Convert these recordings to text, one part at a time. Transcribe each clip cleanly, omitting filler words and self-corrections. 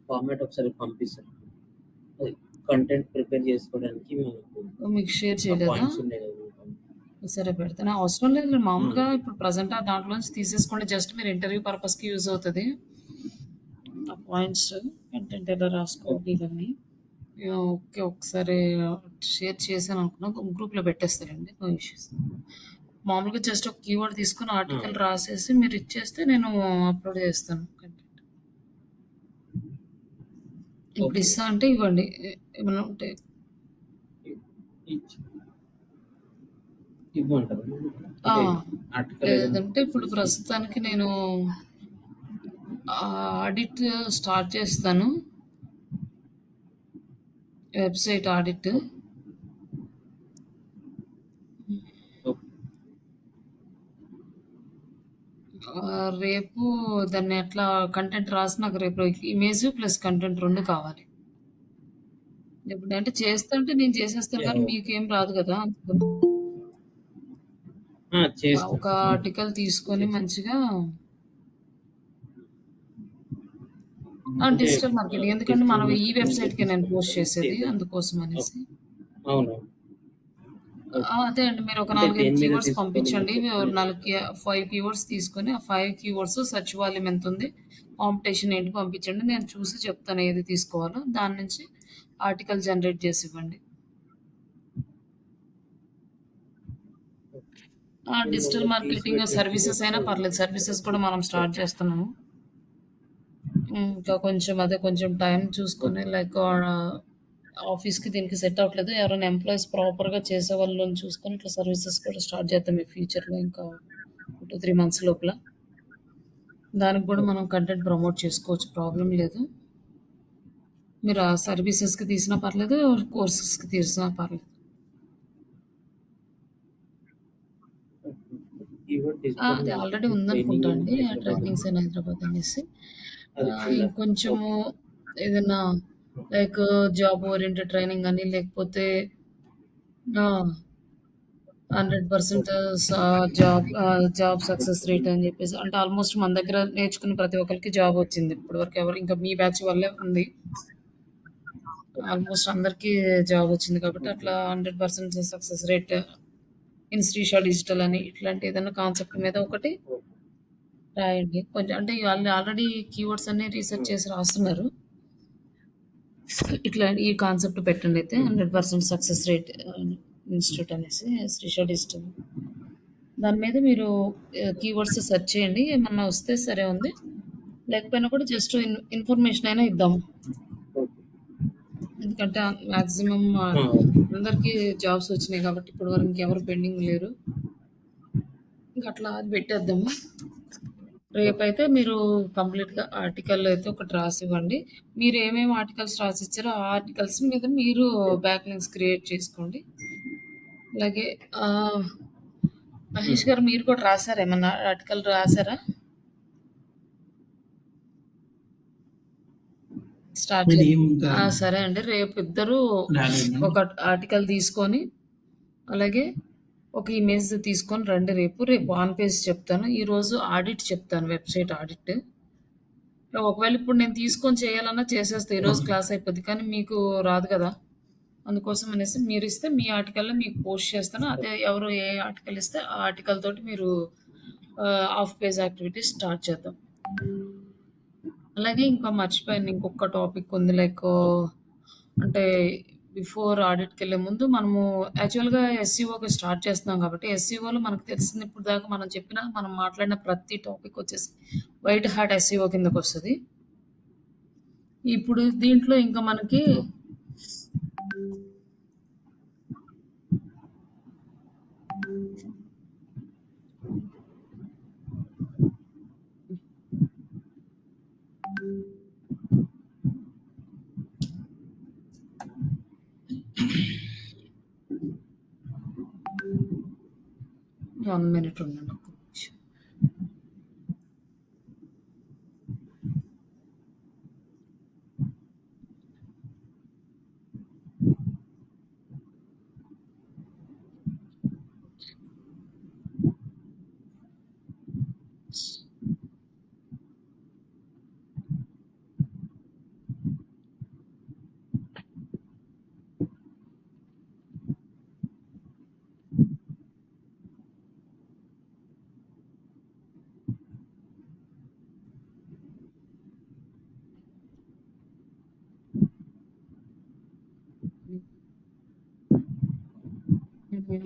Format ఒకసారి పంపిస్తాను. అది కంటెంట్ ప్రిపేర్ చేసుకోవడానికి మనకు మీకు షేర్ ఆ చేయలేదా? పాయింట్స్ ఉన్నాయి కదా! సరే పెడతాను. అవసరం లేదులే హ్మ్. మామూలుగా ఇప్పుడు ప్రెజెంట్ ఆ దాంట్లోంచి తీసేసుకోండి. జస్ట్ మీరు ఇంటర్వ్యూ పర్పస్‌కి యూజ్ అవుతది. ఆ పాయింట్స్ కంటెంట్ ఎలా రాసుకోవాలి ఓకే. ఇవన్నీ. యాహ్! ఓకే. ఒకసారి షేర్ చేశాననుకున్నా గ్రూప్‌లో పెట్టేస్తాలెండి. No issues. మామూలుగా జస్ట్ ఒక కీవర్డ్ తీసుకొని ఆ! ఆర్టికల్ రాసేసి మీరిచ్చేస్తే నేను అప్‌లోడ్ చేస్తాను కంటెంట్. ఇప్పుడు ఓకే. ఇస్తా అంటే ఇవ్వండి. ఏమన్నా ఉంటే ఇ ఇచ్ ఇవ్వమంటారా? ఆ! అంటే ఆర్టికల్ ఏదైనా లేదంటే ఇప్పుడు చేసి ప్రస్తుతానికి నేను ఆడిట్ స్టార్ట్ చేస్తాను. Website audit. ఓకే. ఓకే. రేపు దాన్ని ఎట్లా కంటెంట్ రాసి నాకు రేపు ఇమేజ్ ప్లస్ కంటెంట్ 2 కావాలి. ఇప్పుడంటే చేస్తుంటే నేను చేసేస్తాను యాహ్! కానీ ఓకే. మీకేం రాదు కదా! అందుకని. ఆ! చేస్తాను. ఒక ఆర్టికల్ తీసుకొని చేస్తాను. మంచిగా అంటే డిజిటల్ మార్కెటింగ్. ఎందుకంటే డిజిటల్ మనం ఈ మార్కెటింగ్ అంటే వెబ్‌సైట్‌కే నేను డిజిటల్ పోస్ట్ అంటే చేసేది దేని అందుకోసం ఓకే. అనేసి. అవునవును. ఓకే. అదే అండి. మీరు ఒక అంటే 4, 5 దేని మీద కీవర్డ్స్ తీసుకోవాలో మీరు పంపించండి. చెప్తే నేను 4 5 కీవర్డ్స్ తీసుకొని, ఆ 5 కీవర్డ్స్ సెర్చ్ వాల్యూమ్ ఎంతుంది? కాంపిటీషన్ ఏంటి పంపించండి. నేను చూసి చెప్తాను ఏది తీసుకోవాలో. దాని నుంచి ఆర్టికల్ జనరేట్ చేసి ఇవ్వండి. నేను మొన్న డిజిటల్ మార్కెటింగ్ తీసిన సర్వీసెస్ కీవర్డ్స్ అయినా పర్లేదు. సర్వీసెస్ కూడా మనం స్టార్ట్ ఓకే. చేస్తున్నాము. ఇంకా కొంచెం అదే కొంచెం టైం చూసుకొని ఓకే. లైక్ ఆఫీస్‌కి దీనికి సెట్ అవ్వట్లేదు. ఎవరైనా ఎంప్లాయీస్ ప్రాపర్‌గా చేసేవాళ్ళని చూసుకొని ఇట్లా సర్వీసెస్ కూడా స్టార్ట్ చేద్దాం ఈ ఫ్యూచర్‌లో ఇంకా 2, 3 మంత్స్ లోపల. దానికి గూడా ఓకే. మనం కంటెంట్ ప్రమోట్ చేసుకోవచ్చు. ప్రాబ్లమ్ లేదు. మీరు ఆ సర్వీసెస్‌కి తీసినా పర్లేదు, కోర్సెస్‌కి తీసినా పర్లేదు. కీవర్డ్ డిజిటల్ అది ఆల్రెడీ మార్కెటింగ్ ఉందనుకుంటా ట్రైనింగ్ ఇన్ అండి. హైదరాబాద్ ట్రైనింగ్స్ అని ఇన్ హైదరాబాద్ అనేసి. అది ఫిల్ ఇంకొంచెము ఓకే. ఏదన్నా లైక్ జాబ్ ఓరియెంటెడ్ ట్రైనింగ్ అని లేకపోతే ఆ! 100% ఓకే. జాబ్ సక్సెస్ రేట్ అని జెప్పేసి అంటే ఆల్‌మోస్ట్ మన దగ్గర నేర్చుకున్న ప్రతి ఒక్కరికి జాబ్ వచ్చింది. ఇప్పటి వరకు ఎవరు ఇంకా మీ బ్యాచ్ వల్లే ఉంది. ఓకే. ఆల్‌మోస్ట్ అందరికీ జాబ్ వచ్చింది కాబట్టి ఓకే. అట్లా 100% success rate in Srisha digital అని ఇట్లాంటి ఏదైనా కాన్సెప్ట్ మీద ఒకటి ఓకే. రాయండి. కొంచెం అంటే వాళ్ళు ఆల్రెడీ కీవర్డ్స్ అన్నీ రీసెర్చ్ హ్మ్. చేసి రాస్తున్నారు. ఇట్లా ఈ కాన్సెప్ట్ పెట్టండయితే హ్మ్. 100% సక్సెస్ రేట్ ఇన్‌స్టిట్యూట్ అనేసి శ్రీష డిజిటల్. దాని మీద మీరు కీవర్డ్స్ సెర్చ్ చేయండి. ఏమన్నా వస్తే సరే ఉంది. లేకపోయినా కూడా జస్ట్ ఇన్ఫర్మేషన్ అయినా ఇద్దాం. ఓకే. ఎందుకంటే మాక్సిమం ఆ! ఓకే. అందరికీ జాబ్స్ వచ్చినాయి కాబట్టి ఇప్పటి వరకు ఇంకెవరు పెండింగ్ లేరు. ఇంక అట్లా అది పెట్టేద్దాము. ఓకే. రేపైతే మీరు కంప్లీట్‌గా ఆర్టికల్ అయితే ఒకటి రాసివ్వండి. మీరు ఏమేమి ఆర్టికల్స్ రాసిచ్చారో ఆ ఆర్టికల్స్ మీద మీరు హ్మ్. బ్యాక్ లింక్స్ క్రియేట్ చేసుకోండి. అలాగే హ్మ్. మహేష్ గారు మీరు కూడా రాసారా? ఏమన్నా ఆర్టికల్ రాసారా? స్టార్ట్ అది చేద్దాం. ఏం ఇంకా సరే అండి. రేపు ఇద్దరు రాలేదు మేడం. ఒక ఆర్టికల్ తీసుకొని, అలాగే ఒక ఇమేజ్ తీసుకొని రండి రేపు. రేపు ఆన్ పేజ్ చెప్తాను. ఈరోజు ఆడిట్ చెప్తాను. Website audit. ఒకవేళ ఇప్పుడు నేను తీసుకొని చేయాలన్నా చేసేస్తా. ఈరోజు ఓకే. క్లాస్ అయిపోద్ది. కానీ మీకు రాదు కదా! అందుకోసం అనేసి మీరిస్తే మీ ఆర్టికల్‌లో మీకు పోస్ట్ చేస్తాను. అదే ఎవరు ఏ ఆర్టికల్ ఇస్తే ఆ ఆర్టికల్ తోటి మీరు హాఫ్ పేజ్ యాక్టివిటీస్ స్టార్ట్ చేద్దాం. అలాగే ఇంకా మర్చిపోయాను. ఇంకొక టాపిక్ ఉంది. Like okay. అంటే బిఫోర్ ఆడిట్‌కెళ్ళే ముందు మనము యాక్చువల్‌గా ఎస్‌సీఓకి స్టార్ట్ చేస్తున్నాం కాబట్టి, ఎస్‌సీఓలో మనకు తెలిసింది ఇప్పుడు దాకా మనం చెప్పిన, మనం మాట్లాడిన ప్రతి టాపిక్ వచ్చేసి వైట్ హాట్ ఎస్‌సీఓ కిందకొస్తది. ఇప్పుడు దీంట్లో ఇంకా మనకి ఓకే. 1 మినిట్ ఉండండి. ఒక్క నిమిషం.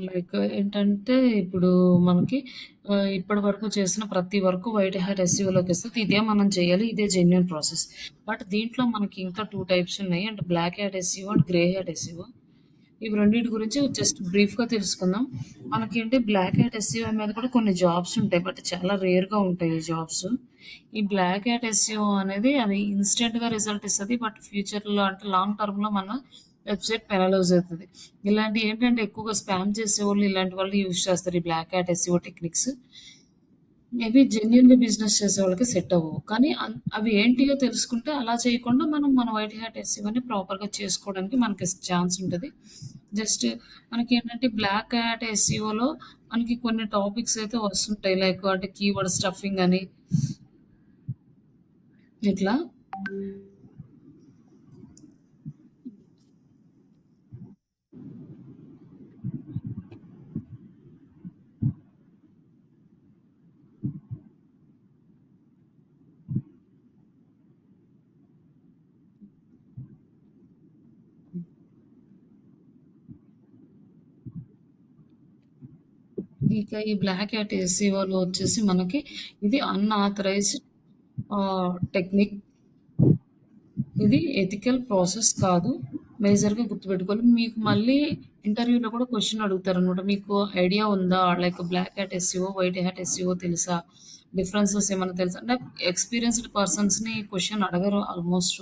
లైక్ ఏంటంటే, ఇప్పుడు మనకి ఇప్పటి వరకు చేసిన ప్రతి వర్క్ వైట్ హ్యాట్ ఎస్‌ఈఓలోకొస్తది. ఇదే మనం చేయాలి. ఇదే జెన్యూన్ ప్రాసెస్. బట్ దీంట్లో మనకి ఇంకా 2 టైప్స్ ఉన్నాయి. అంటే black hat SEO and grey hat SEO. ఇవి రెండిటి గురించి జస్ట్ బ్రీఫ్‌గా తెలుసుకుందాం. మనకేంటి బ్లాక్ హ్యాట్ ఎస్‌ఈఓ మీద కూడా కొన్ని జాబ్స్ ఉంటాయి. బట్ చాలా రేర్‌గా ఉంటాయి ఈ జాబ్స్. ఈ బ్లాక్ హ్యాట్ ఎస్‌ఈఓ అనేది అది ఇన్‌స్టంట్‌గా రిజల్ట్ ఇస్తది. బట్ ఫ్యూచర్‌లో అంటే లాంగ్ టర్మ్‌లో మన వెబ్‌సైట్ పెనలైజ్ అవుతది. ఇలాంటియి ఏంటంటే ఎక్కువగా స్పామ్ చేసేవాళ్ళు ఇలాంటి వాళ్ళు యూజ్ చేస్తారు ఈ బ్లాక్ హ్యాట్ ఎస్‌ఈఓ టెక్నిక్స్. ఇవి జెన్యూన్‌గా బిజినెస్ చేసేవాళ్ళకి సెట్ అవ్వవు. కానీ అవి ఏంటియో తెలుసుకుంటే అలా చేయకుండా మనం మన వైట్ హ్యాట్ ఎస్‌ఈఓని ప్రాపర్‌గా చేసుకోవడానికి మనకి ఛాన్స్ ఉంటది. జస్ట్ మనకేంటంటే బ్లాక్ హ్యాట్ ఎస్‌ఈఓలో మనకి కొన్ని టాపిక్స్ అయితే వస్తుంటాయి. లైక్ అంటే కీవర్డ్ స్టఫింగ్ అని ఇట్లా. ఇక ఈ బ్లాక్ హ్యాట్ ఎస్‌ఈఓలో వచ్చేసి మనకి ఇది అన్‌ఆథరైజ్డ్ టెక్నిక్. ఇది ఎథికల్ ప్రాసెస్ కాదు. మేజర్‌గా గుర్తుపెట్టుకోవాలి. మీకు మళ్ళీ ఇంటర్వ్యూలో కూడా క్వెషన్ అడుగుతారనమాట. మీకు ఐడియా ఉందా? Like black hat SEO, white hat SEO తెలుసా? డిఫరెన్సెస్ ఏమన్నా తెలుసా? అంటే ఎక్స్‌పీరియన్స్‌డ్ పర్సన్స్‌ని క్వెషన్ అడగరు almost.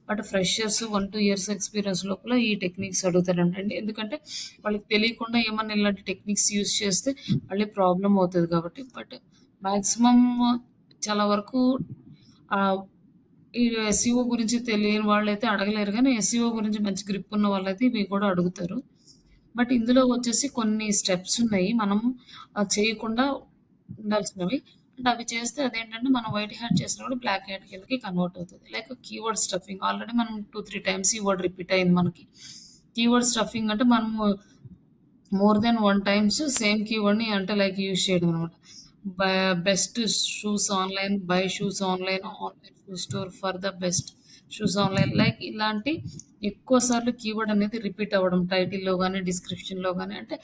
But freshers 1, 2 years experience లోపల ఈ టెక్నిక్స్ అడుగుతారంటండి. ఎందుకంటే వాళ్ళకి తెలియకుండా ఏమన్నా ఇలాంటి టెక్నిక్స్ యూజ్ చేస్తే మళ్ళీ ప్రాబ్లమ్ అవుతది కాబట్టి. బట్ మాక్సిమం చాలా వరకు ఆహ్, ఈ ఎస్‌ఈఓ గురించి తెలియని వాళ్ళైతే అడగలేరు గానీ, ఎస్‌ఈఓ గురించి మంచి గ్రిప్ ఉన్న వాళ్ళైతే ఇవి కూడా అడుగుతారు. బట్ ఇందులో వచ్చేసి కొన్ని స్టెప్స్ ఉన్నాయి. మనం చేయకుండా ఉండాల్సినవి. అంటే అవి చేస్తే అదేంటంటే మనం వైట్ హ్యాట్ చేసినా కూడా బ్లాక్ హ్యాట్ కిందకి కన్వర్ట్ అవుతది. లైక్ కీవర్డ్ స్టఫింగ్ ఆల్రెడీ మనం 2, 3 టైమ్స్ ఈ వర్డ్ రిపీట్ అయింది మనకి. కీవర్డ్ స్టఫింగ్ అంటే మనము మోర్ దెన్ 1 టైమ్స్ సేమ్ కీవర్డ్‌ని అంటే లైక్ యూజ్ చేయడం అనమాట. బ best shoes online, by shoes online, online shoe store for the best shoes online like ఇలాంటి ఎక్కువ సార్లు కీవర్డ్ అనేది రిపీట్ అవ్వడం టైటిల్‌లో గాని, డిస్క్రిప్షన్‌లో గాని అంటే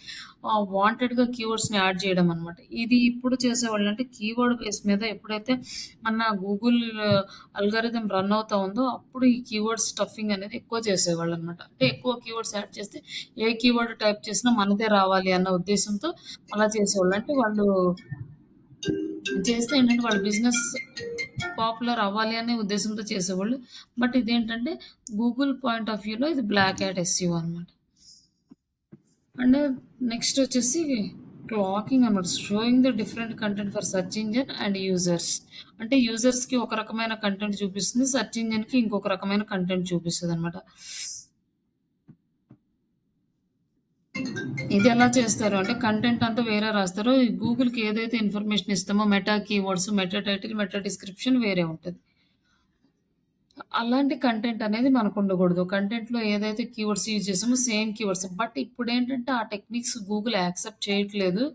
వాంటెడ్‌గా కీవర్డ్స్‌ని యాడ్ చేయడం అనమాట. ఇది ఇప్పుడు చేసేవాళ్ళంటే కీవర్డ్ బేస్ మీద ఎప్పుడైతే మన గూగుల్ అల్గారిథం రన్ అవుతా ఉందో అప్పుడు ఈ కీవర్డ్ స్టఫింగ్ అనేది ఎక్కువ చేసేవాళ్ళనమాట. అంటే ఎక్కువ కీవర్డ్స్ యాడ్ చేస్తే ఏ కీవర్డ్ టైప్ చేసినా మనదే రావాలి అన్న ఉద్దేశంతో అలా చేసేవాళ్ళు. అంటే వాళ్ళు చేస్తే ఏంటంటే వాళ్ళ బిజినెస్ పాపులర్ అవ్వాలి అనే ఉద్దేశంతో చేసేవాళ్ళు. బట్ ఇదేంటంటే గూగుల్ పాయింట్ ఆఫ్ వ్యూలో ఇది బ్లాక్ హ్యాట్ ఎస్‌ఈఓ అనమాట. అండ్ నెక్స్ట్ వచ్చేసి క్లాకింగ్ అనమాట. Showing the different content for search engine and users. అంటే యూజర్స్‌కి ఒక రకమైన కంటెంట్ చూపిస్తుంది. సెర్చ్ ఇంజిన్‌కి ఇంకొక రకమైన కంటెంట్ చూపిస్తదనమాట. ఇది ఎలా చేస్తారు అంటే కంటెంట్ అంతా వేరే రాస్తారు. ఈ గూగుల్‌కి ఏదైతే ఇన్ఫర్మేషన్ ఇస్తామో meta keywords, meta title, meta description వేరే ఉంటది. అలాంటి కంటెంట్ అనేది మనకుండకూడదు. కంటెంట్‌లో ఏదైతే కీవర్డ్స్ యూజ్ చేసామో సేమ్ కీవర్డ్స్. బట్ ఇప్పుడేంటంటే ఆ టెక్నిక్స్ గూగుల్ యాక్సెప్ట్ చేయట్లేదు.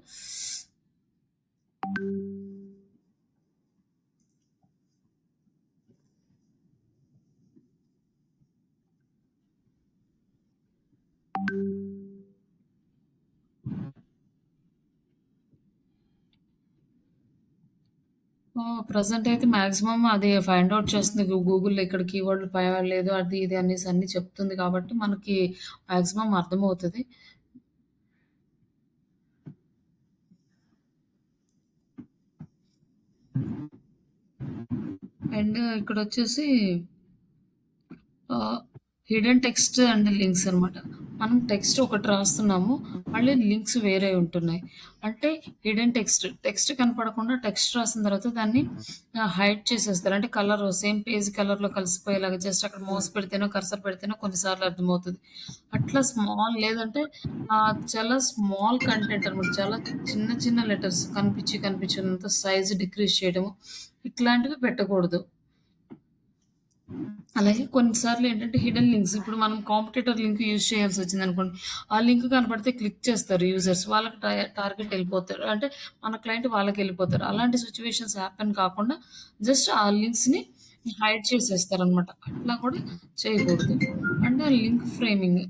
ప్రెజెంట్ అయితే మాక్సిమం అది ఫైండ్ ఔట్ చేస్తుంది. గూగుల్‌లో ఇక్కడ కీవర్డ్‌లు లేదు అది ఇది అనేసి అన్నీ చెప్తుంది కాబట్టి మనకి మాక్సిమం అర్థమవుతది. అండ్ ఇక్కడొచ్చేసి ఆహ్, హిడెన్ టెక్స్ట్ అండ్ లింక్స్ అనమాట. మనం టెక్స్ట్ ఒకటి రాస్తున్నాము. మళ్ళీ లింక్స్ వేరే ఉంటున్నాయి. అంటే హిడెన్ టెక్స్ట్, టెక్స్ట్ కనపడకుండా టెక్స్ట్ రాసిన తర్వాత దాన్ని హైడ్ చేసేస్తారు. అంటే కలర్ సేమ్ పేజ్ కలర్‌లో కలిసిపోయేలాగా జస్ట్ అక్కడ మౌస్ పెడితేనో, కర్సర్ పెడితేనో కొన్నిసార్లు అర్థమవుతది. అట్లా స్మాల్ లేదంటే చాలా స్మాల్ కంటెంట్ అనమాట. చాలా చిన్న చిన్న లెటర్స్ కనిపించనంత సైజ్ డిక్రీజ్ చేయడము. ఇట్లాంటివి పెట్టకూడదు. అలాగే కొన్నిసార్లు ఏంటంటే హిడెన్ లింక్స్ ఇప్పుడు మనం కాంపిటీటర్ లింక్ యూజ్ చేయాల్సొచ్చిందనుకోండి. ఆ లింక్ కనపడితే క్లిక్ చేస్తారు యూజర్స్. వాళ్ళకి టార్గెట్ ఎళ్ళిపోతారు. అంటే మన క్లయింట్ వాళ్ళకెళ్ళిపోతారు. అలాంటి సిట్యుయేషన్స్ హ్యాపెన్ కాకుండా జస్ట్ ఆ లింక్స్‌ని హైడ్ చేసేస్తారనమాట. అట్లా కూడా చేయకూడదు. And link framing.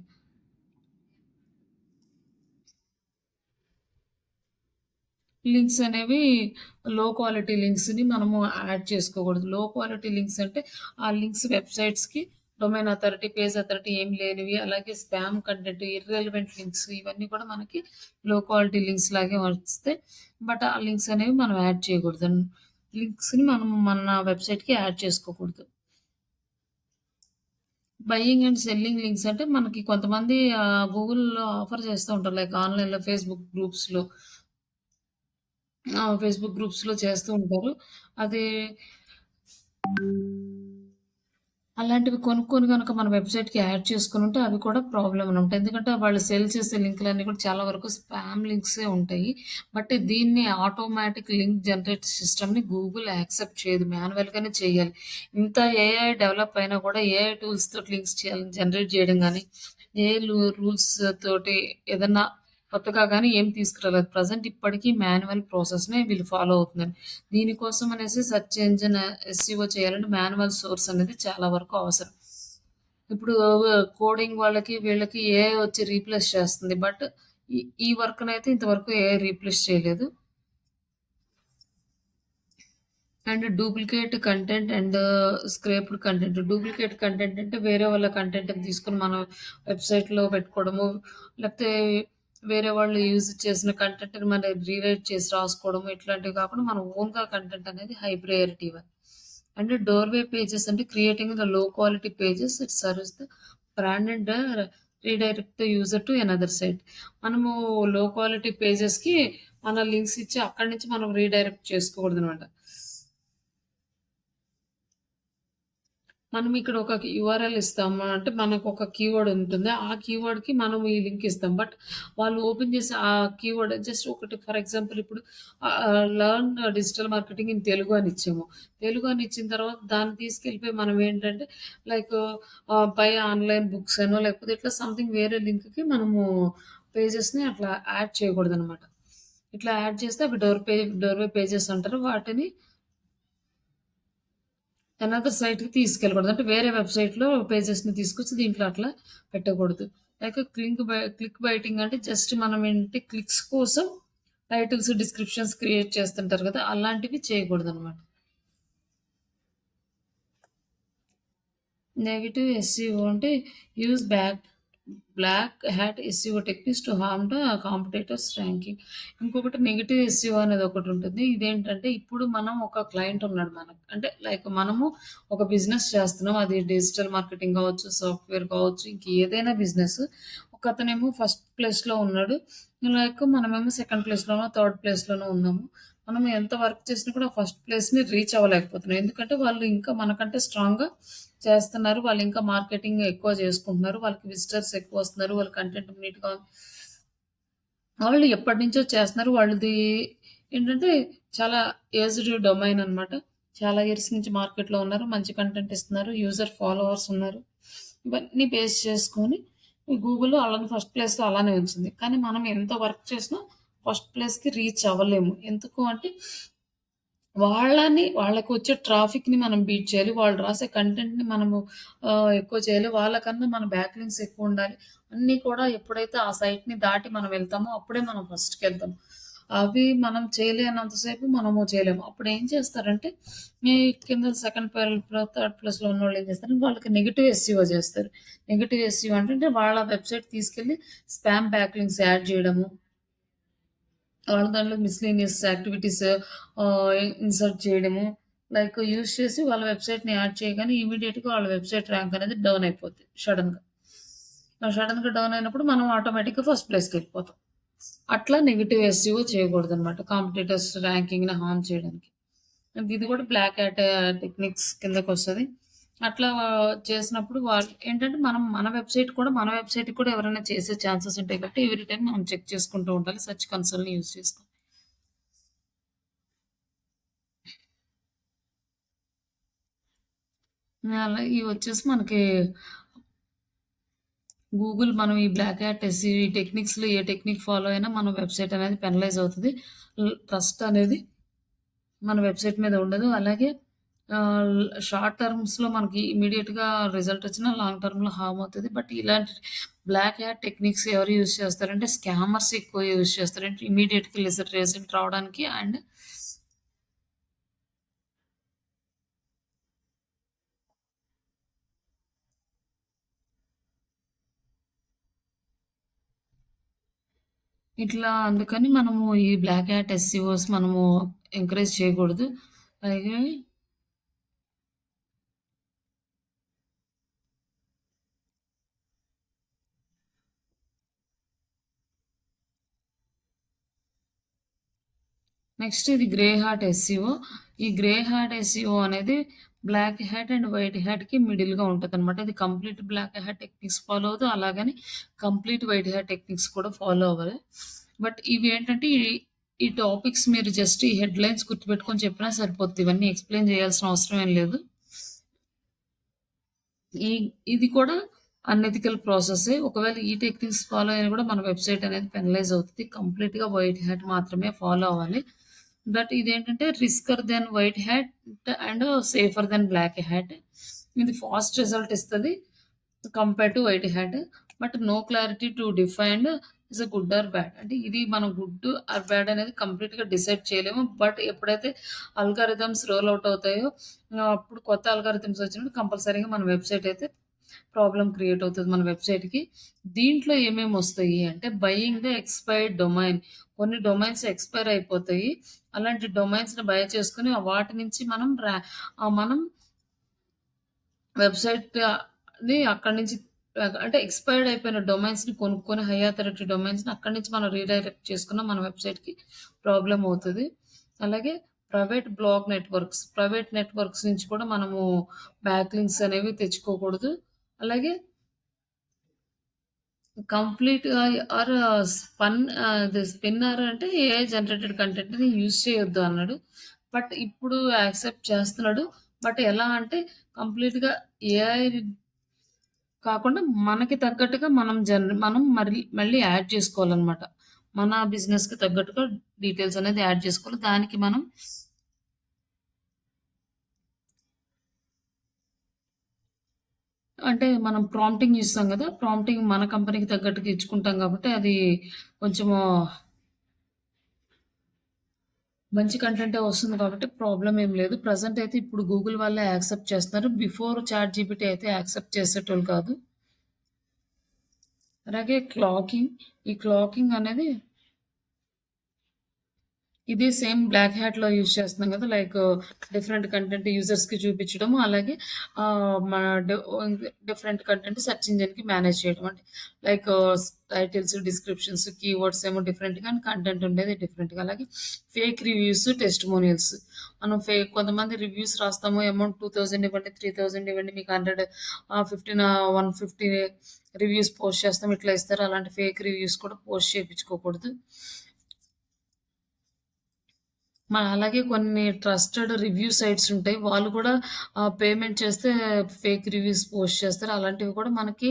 లింక్స్ అనేవి లో క్వాలిటీ లింక్స్‌ని మనము యాడ్ చేసుకోకూడదు. లో క్వాలిటీ లింక్స్ అంటే ఆ లింక్స్ వెబ్‌సైట్స్‌కి డొమైన్ అథారిటీ, పేజ్ అథారిటీ ఏమి లేనివి, అలాగే స్పామ్ కంటెంట్, ఇర్రెలవెంట్ లింక్స్ ఇవన్నీ కూడా మనకి లో క్వాలిటీ లింక్స్ లాగే వస్తాయి. బట్ ఆ లింక్స్ అనేవి మనం యాడ్ చేయకూడదు. లింక్స్‌ని మనం మన వెబ్‌సైట్‌కి యాడ్ చేసుకోకూడదు. బయింగ్ అండ్ సెల్లింగ్ లింక్స్ అంటే మనకి కొంతమంది గూగుల్‌లో ఆఫర్ చేస్తూ ఉంటారు. లైక్ ఆన్‌లైన్‌లో ఫేస్‌బుక్ గ్రూప్స్‌లో చేస్తూ ఉంటారు. అది అలాంటివి కొనుక్కొని గనక మన వెబ్‌సైట్‌కి యాడ్ చేసుకొనుంటే అవి కూడా ప్రాబ్లమ్ అనమాట. ఎందుకంటే వాళ్ళు సెల్ చేసే లింకులన్నీ కూడా చాలా వరకు స్పామ్ లింక్సే ఉంటాయి. బట్ దీన్ని ఆటోమేటిక్ లింక్ జనరేట్ సిస్టమ్‌ని గూగుల్ యాక్సెప్ట్ చేయదు. మాన్యువల్‌గానే చేయాలి. ఇంత ఏఐ డెవలప్ అయినా కూడా ఏఐ టూల్స్ తోటి లింక్స్ జనరేట్ చేయడం గానీ, ఏ రూల్స్ తోటి ఏదన్నా కొత్తగా గానీ ఏం తీసుకురాలేదు. ప్రెజెంట్ ఇప్పటికి మాన్యువల్ ప్రాసెస్‌నే వీళ్ళు ఫాలో అవుతున్నారు. దీనికోసం అనేసి సెర్చ్ ఇంజిన్ ఎస్‌ఈఓ చేయాలంటే మాన్యువల్ సోర్స్ అనేది చాలా వరకు అవసరం. ఇప్పుడు కోడింగ్ వాళ్ళకి వీళ్ళకి ఏఐ వచ్చి రీప్లేస్ చేస్తుంది. బట్ ఈ ఈ వర్క్‌నైతే ఇంతవరకు ఏఐ రీప్లేస్ చేయలేదు. And duplicate content and scraped content. Duplicate content అంటే వేరే వాళ్ళ కంటెంట్‌ని తీసుకొని మన వెబ్‌సైట్‌లో పెట్టుకోవడము. లేకపోతే వేరే వాళ్ళు యూజ్ చేసిన కంటెంట్‌ని మనం రీరైట్ చేసి రాసుకోవడము. ఇట్లాంటివి కాకుండా మన ఓన్‌గా కంటెంట్ అనేది హై ప్రయారిటీ ఇవ్వాలి. అండ్ డోర్‌వే పేజెస్ అంటే creating the low quality pages it serves the brand and redirect the user to another site. మనము లో క్వాలిటీ పేజెస్‌కి మన లింక్స్ ఇచ్చి అక్కడి నుంచి మనం రీడైరెక్ట్ చేసుకోకూడదనమాట. మనం ఇక్కడ ఒక యూఆర్ఎల్ ఇస్తాము. అంటే మనకొక కీవర్డ్ ఉంటుంది. ఆ కీవర్డ్‌కి మనం ఈ లింక్ ఇస్తాం. బట్ వాళ్ళు ఓపెన్ చేసి ఆ కీవర్డ్ జస్ట్ ఒకటి ఫర్ ఎగ్జాంపుల్ ఇప్పుడు learn digital marketing in Telugu అని ఇచ్చాము. తెలుగు అని ఇచ్చిన తర్వాత దాన్ని తీసుకెళ్ళిపోయి మనం ఏంటంటే లైక్ బై ఆన్‌లైన్ బుక్స్ అనో లేకపోతే ఇట్లా సంథింగ్ వేరే లింక్‌కి మనము పేజెస్‌ని అట్లా యాడ్ చేయకూడదనమాట. ఇట్లా యాడ్ చేస్తే అవి డోర్‌వే పేజెస్ అంటారు. వాటిని అనదర్ సైట్‌కి తీసుకెళ్ళకూడదు. అంటే వేరే వెబ్‌సైట్‌లో పేజెస్‌ని తీసుకొచ్చి దీంట్లో అట్లా పెట్టకూడదు. లైక్ క్లిక్ బైటింగ్ అంటే జస్ట్ మనం ఏంటి క్లిక్స్ కోసం టైటిల్స్, డిస్క్రిప్షన్స్ క్రియేట్ చేస్తుంటారు కదా! అలాంటివి చేయకూడదనమాట. నెగెటివ్ ఎస్‌ఈఓ అంటే use black hat SEO techniques to harm the competitors ranking. ఇంకొకటి నెగెటివ్ ఎస్‌ఈఓ అనేది ఒకటుంటుంది. ఇదేంటంటే ఇప్పుడు మనం ఒక క్లయింట్ ఉన్నాడు మనకు. అంటే లైక్ మనము ఒక బిజినెస్ చేస్తున్నాం. అది డిజిటల్ మార్కెటింగ్ కావచ్చు, సాఫ్ట్‌వేర్ కావచ్చు, ఇంకేదైనా బిజినెస్. ఒకతనేమో ఫస్ట్ ప్లేస్‌లో ఉన్నాడు. లైక్ మనమేమో సెకండ్ ప్లేస్‌లోనో, థర్డ్ ప్లేస్‌లోనో ఉన్నాము. మనం ఎంత వర్క్ చేసినా కూడా ఫస్ట్ ప్లేస్‌ని రీచ్ అవ్వలేకపోతున్నాం. ఎందుకంటే వాళ్ళు ఇంకా మనకంటే స్ట్రాంగ్‌గా చేస్తున్నారు. వాళ్ళింకా మార్కెటింగ్ ఎక్కువ చేసుకుంటున్నారు. వాళ్ళకి విజిటర్స్ ఎక్కువొస్తున్నారు. వాళ్ళ కంటెంట్ నీట్‌గా వాళ్ళు ఎప్పటినుంచో చేస్తున్నారు. వాళ్ళది ఏంటంటే చాలా ఏజ్డ్ డొమైన్ అనమాట. చాలా ఇయర్స్ నుంచి మార్కెట్‌లో ఉన్నారు. మంచి కంటెంట్ ఇస్తున్నారు. యూజర్ ఫాలోవర్స్ ఉన్నారు. ఇవన్నీ బేస్ చేసుకొని గూగుల్ ఆళ్ళని ఫస్ట్ ప్లేస్‌లో అలానే ఉంచింది. కానీ మనం ఎంత వర్క్ చేసినా ఫస్ట్ ప్లేస్‌కి రీచ్ అవ్వలేము. ఎందుకు అంటే వాళ్ళకొచ్చే ట్రాఫిక్‌ని మనం బీట్ చేయాలి. వాళ్ళు రాసే కంటెంట్‌ని మనము ఎక్కువ చేయాలి. వాళ్ళకన్నా మన బ్యాక్ లింక్స్ ఎక్కువుండాలి. అన్నీ కూడా ఎప్పుడైతే ఆ సైట్‌ని దాటి మనం వెళ్తామో అప్పుడే మనం ఫస్ట్‌కెళ్తాం. అవి మనం చేయలేనంత సేపు మనము చేయలేము. అప్పుడేం చేస్తారంటే ఈ కింద సెకండ్ థర్డ్ ప్లేస్‌లో ఉన్నోళ్ళు ఏం చేస్తారంటే వాళ్ళకి నెగెటివ్ ఎస్‌ఈఓ చేస్తారు. నెగెటివ్ ఎస్‌ఈఓ అంటే వాళ్ళ వెబ్‌సైట్ తీసుకెళ్ళి స్పామ్ బ్యాక్ లింక్స్ యాడ్ చేయడము. వాళ్ళ దాంట్లో మిస్‌లేనియస్ యాక్టివిటీస్ ఇన్సర్ట్ చేయడము. లైక్ యూజ్ చేసి వాళ్ళ వెబ్‌సైట్‌ని యాడ్ చేయగానే ఇమ్మీడియేట్‌గా వాళ్ళ వెబ్‌సైట్ ర్యాంక్ అనేది డౌన్ అయిపోద్ది సడెన్‌గా. ఆ సడెన్‌గా డౌన్ అయినప్పుడు మనం ఆటోమేటిక్‌గా ఫస్ట్ ప్లేస్‌కెళ్ళిపోతాం. అట్లా నెగెటివ్ ఎస్‌ఈఓ చేయకూడదనమాట. కాంపిటీటర్స్ ర్యాంకింగ్‌ని హార్మ్ చేయడానికి. ఇది కూడా బ్లాక్ హ్యాట్ టెక్నిక్స్ కిందకొస్తది. అట్లా చేసినప్పుడు వాళ్ళు ఏంటంటే మనం మన వెబ్‌సైట్‌కి కూడా ఎవరైనా చేసే ఛాన్సెస్ ఉంటాయి కాబట్టి ఎవ్రీ టైమ్ మనం చెక్ చేసుకుంటూ ఉండాలి. సెర్చ్ కన్సోల్‌ని యూజ్ చేసుకొని. అలా ఇవొచ్చేసి మనకి గూగుల్ మనం ఈ బ్లాక్ హ్యాట్ ఈ టెక్నిక్స్‌లో ఏ టెక్నిక్ ఫాలో అయినా మన వెబ్‌సైట్ అనేది పెనలైజ్ అవుతది. ట్రస్ట్ అనేది మన వెబ్‌సైట్ మీద ఉండదు. అలాగే షార్ట్ టర్మ్స్‌లో మనకి ఇమ్మీడియేట్‌గా రిజల్ట్ వచ్చినా లాంగ్ టర్మ్‌లో హార్మ్ అవుతది. బట్ ఇలాంటి బ్లాక్ హ్యాట్ టెక్నిక్స్ ఎవరు యూజ్ చేస్తారంటే స్కామర్స్ ఎక్కువ యూజ్ చేస్తారు. అంటే ఇమ్మీడియట్‌గా రిజల్ట్ రావడానికి అండ్ ఇట్లా అందుకని మనము ఈ బ్లాక్ హ్యాట్ ఎస్‌సిఓస్ మనము ఎంకరేజ్ చేయకూడదు. అలాగే నెక్స్ట్ ఇది గ్రే హాట్ ఎస్‌సిఓ. ఈ గ్రే హాట్ ఎస్‌సిఓ అనేది బ్లాక్ హ్యాట్ అండ్ వైట్ హ్యాట్‌కి మిడిల్‌గా ఉంటదనమాట. ఇది complete black hat techniques follow అవ్వదు. అలాగని కంప్లీట్ వైట్ హ్యాట్ టెక్నిక్స్ కూడా ఫాలో అవ్వదు. బట్ ఇవి ఏంటంటే ఈ టాపిక్స్ మీరు జస్ట్ ఈ హెడ్‌లైన్స్ గుర్తుపెట్టుకొని చెప్పినా సరిపోద్ది. ఇవన్నీ ఎక్స్‌ప్లెయిన్ చేయాల్సిన అవసరం ఏం లేదు. ఈ ఇది కూడా అన్ఎథికల్ ప్రాసెసే. ఒకవేళ ఈ టెక్నిక్స్ ఫాలో అయినా కూడా మన వెబ్‌సైట్ అనేది పెనలైజ్ అవుతది. కంప్లీట్‌గా వైట్ హ్యాట్ మాత్రమే ఫాలో అవ్వాలి. బట్ ఇదేంటంటే riskier than white hat and safer than black hat. ఇది ఫాస్ట్ రిజల్ట్ ఇస్తది compare to white hat. But no clarity to defined is a good or bad. అంటే ఇది మనం గుడ్ ఆర్ బ్యాడ్ అనేది కంప్లీట్‌గా డిసైడ్ చేయలేము. బట్ ఎప్పుడైతే అల్గారిథమ్స్ రోల్ అవుట్ అవుతాయో అప్పుడు కొత్త అల్గారిథమ్స్ వచ్చినప్పుడు కంపల్సరీగా మన వెబ్‌సైట్ అయితే ప్రాబ్లమ్ క్రియేట్ అవుతది మన వెబ్‌సైట్‌కి. దీంట్లో ఏమేమొస్తాయి అంటే బయింగ్ ద ఎక్స్‌పైర్డ్ డొమైన్. కొన్ని డొమైన్స్ ఎక్స్‌పైర్ అయిపోతాయి. అలాంటి డొమైన్స్‌ని బై చేసుకొని వాటి నుంచి మనం వెబ్‌సైట్‌ని అక్కడి నుంచి అంటే ఎక్స్‌పైర్డ్ అయిపోయిన డొమైన్స్‌ని కొనుక్కొని హై అథారిటీ డొమైన్స్‌ని అక్కడి నుంచి మనం రీడైరెక్ట్ చేసుకున్న మన వెబ్‌సైట్‌కి ప్రాబ్లమ్ అవుతది. అలాగే ప్రైవేట్ నెట్వర్క్స్ నుంచి కూడా మనము బ్యాక్‌లింక్స్ అనేవి తెచ్చుకోకూడదు. అలాగే కంప్లీట్‌గా ఆర్ స్పిన్నర్ అంటే ఏఐ జనరేటెడ్ కంటెంట్‌ని యూజ్ చేయొద్దు అన్నాడు. బట్ ఇప్పుడు యాక్సెప్ట్ చేస్తున్నాడు. బట్ ఎలా అంటే కంప్లీట్‌గా ఏఐ కాకుండా మనకి తగ్గట్టుగా మనం మళ్ళీ యాడ్ చేసుకోవాలనమాట. మన బిజినెస్‌కి తగ్గట్టుగా డీటెయిల్స్ అనేది యాడ్ చేసుకోవాలి. దానికి మనం అంటే మనం ప్రాంప్టింగ్ ఇస్తాం గదా! ప్రాంప్టింగ్ మన కంపెనీకి తగ్గట్టుగా ఇచ్చుకుంటాం గాబట్టి అది కొంచెము మంచి కంటెంటే వస్తుంది కాబట్టి ప్రాబ్లమ్ ఏం లేదు. ప్రెజెంట్ అయితే ఇప్పుడు గూగుల్ వాళ్ళే యాక్సెప్ట్ చేస్తున్నారు. బిఫోర్ చాట్‌జీపీటీ అయితే యాక్సెప్ట్ చేసేటోళ్ళు కాదు. అలాగే ఈ క్లాకింగ్ అనేది ఇది సేమ్ బ్లాక్ హ్యాట్‌లో యూజ్ చేస్తున్నాం కదా! లైక్ డిఫరెంట్ కంటెంట్ యూజర్స్‌కి చూపించడము. అలాగే మన డిఫరెంట్ కంటెంట్ సెర్చ్ ఇంజిన్‌కి మేనేజ్ చేయడం. అంటే లైక్ టైటిల్స్, డిస్క్రిప్షన్స్, కీవర్డ్స్ ఏమో డిఫరెంట్‌గా అండ్ కంటెంట్ ఉండేది డిఫరెంట్‌గా. అలాగే ఫేక్ రివ్యూస్, టెస్టిమోనియల్స్. మనం కొంతమంది రివ్యూస్ రాస్తాము. అమౌంట్ 2000 ఇవ్వండి, 3000 ఇవ్వండి. మీకు 150 రివ్యూస్ పోస్ట్ చేస్తాం. ఇట్లా ఇస్తారు. అలాంటి ఫేక్ రివ్యూస్ కూడా పోస్ట్ చేపించుకోకూడదు. అలాగే కొన్ని ట్రస్టెడ్ రివ్యూ సైట్స్ ఉంటాయి. వాళ్ళు కూడా పేమెంట్ చేస్తే ఫేక్ రివ్యూస్ పోస్ట్ చేస్తారు. అలాంటివి కూడా మనకి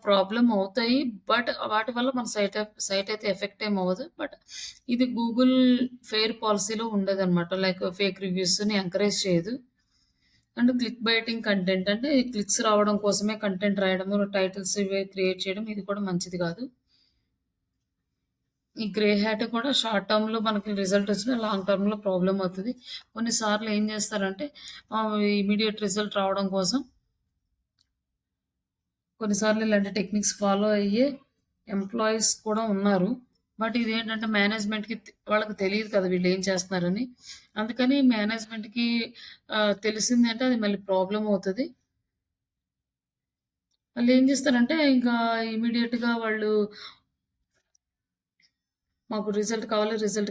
ప్రాబ్లమ్ అవుతాయి. బట్ వాటి వల్ల మన సైట్ అయితే ఎఫెక్ట్ ఏమి అవ్వదు. బట్ ఇది గూగుల్ ఫెయిర్ పాలిసీలో ఉండదనమాట. లైక్ ఫేక్ రివ్యూస్‌ని ఎంకరేజ్ చేయదు. అండ్ క్లిక్ బైటింగ్ కంటెంట్ అంటే క్లిక్స్ రావడం కోసమే కంటెంట్ రాయడము, టైటిల్స్ ఇవే క్రియేట్ చేయడం ఇది కూడా మంచిది కాదు. ఈ గ్రే హ్యాట్ కూడా షార్ట్ టర్మ్‌లో మనకి రిజల్ట్ వచ్చినా లాంగ్ టర్మ్‌లో ప్రాబ్లమ్ అవుతది. కొన్నిసార్లు ఏం చేస్తారంటే ఇమ్మీడియేట్ రిజల్ట్ రావడం కోసం కొన్నిసార్లు ఇలాంటి టెక్నిక్స్ ఫాలో అయ్యే ఎంప్లాయీస్ కూడా ఉన్నారు. బట్ ఇదేంటంటే మేనేజ్‌మెంట్‌కి వాళ్ళకి తెలీదు కదా! వీళ్ళు ఏం చేస్తున్నారని. అందుకని మేనేజ్‌మెంట్‌కి తెలిసిందంటే అది మళ్ళీ ప్రాబ్లమ్ అవుతది. వాళ్ళేం చేస్తారంటే ఇంకా ఇమ్మీడియేట్‌గా వాళ్ళు మాకు రిజల్ట్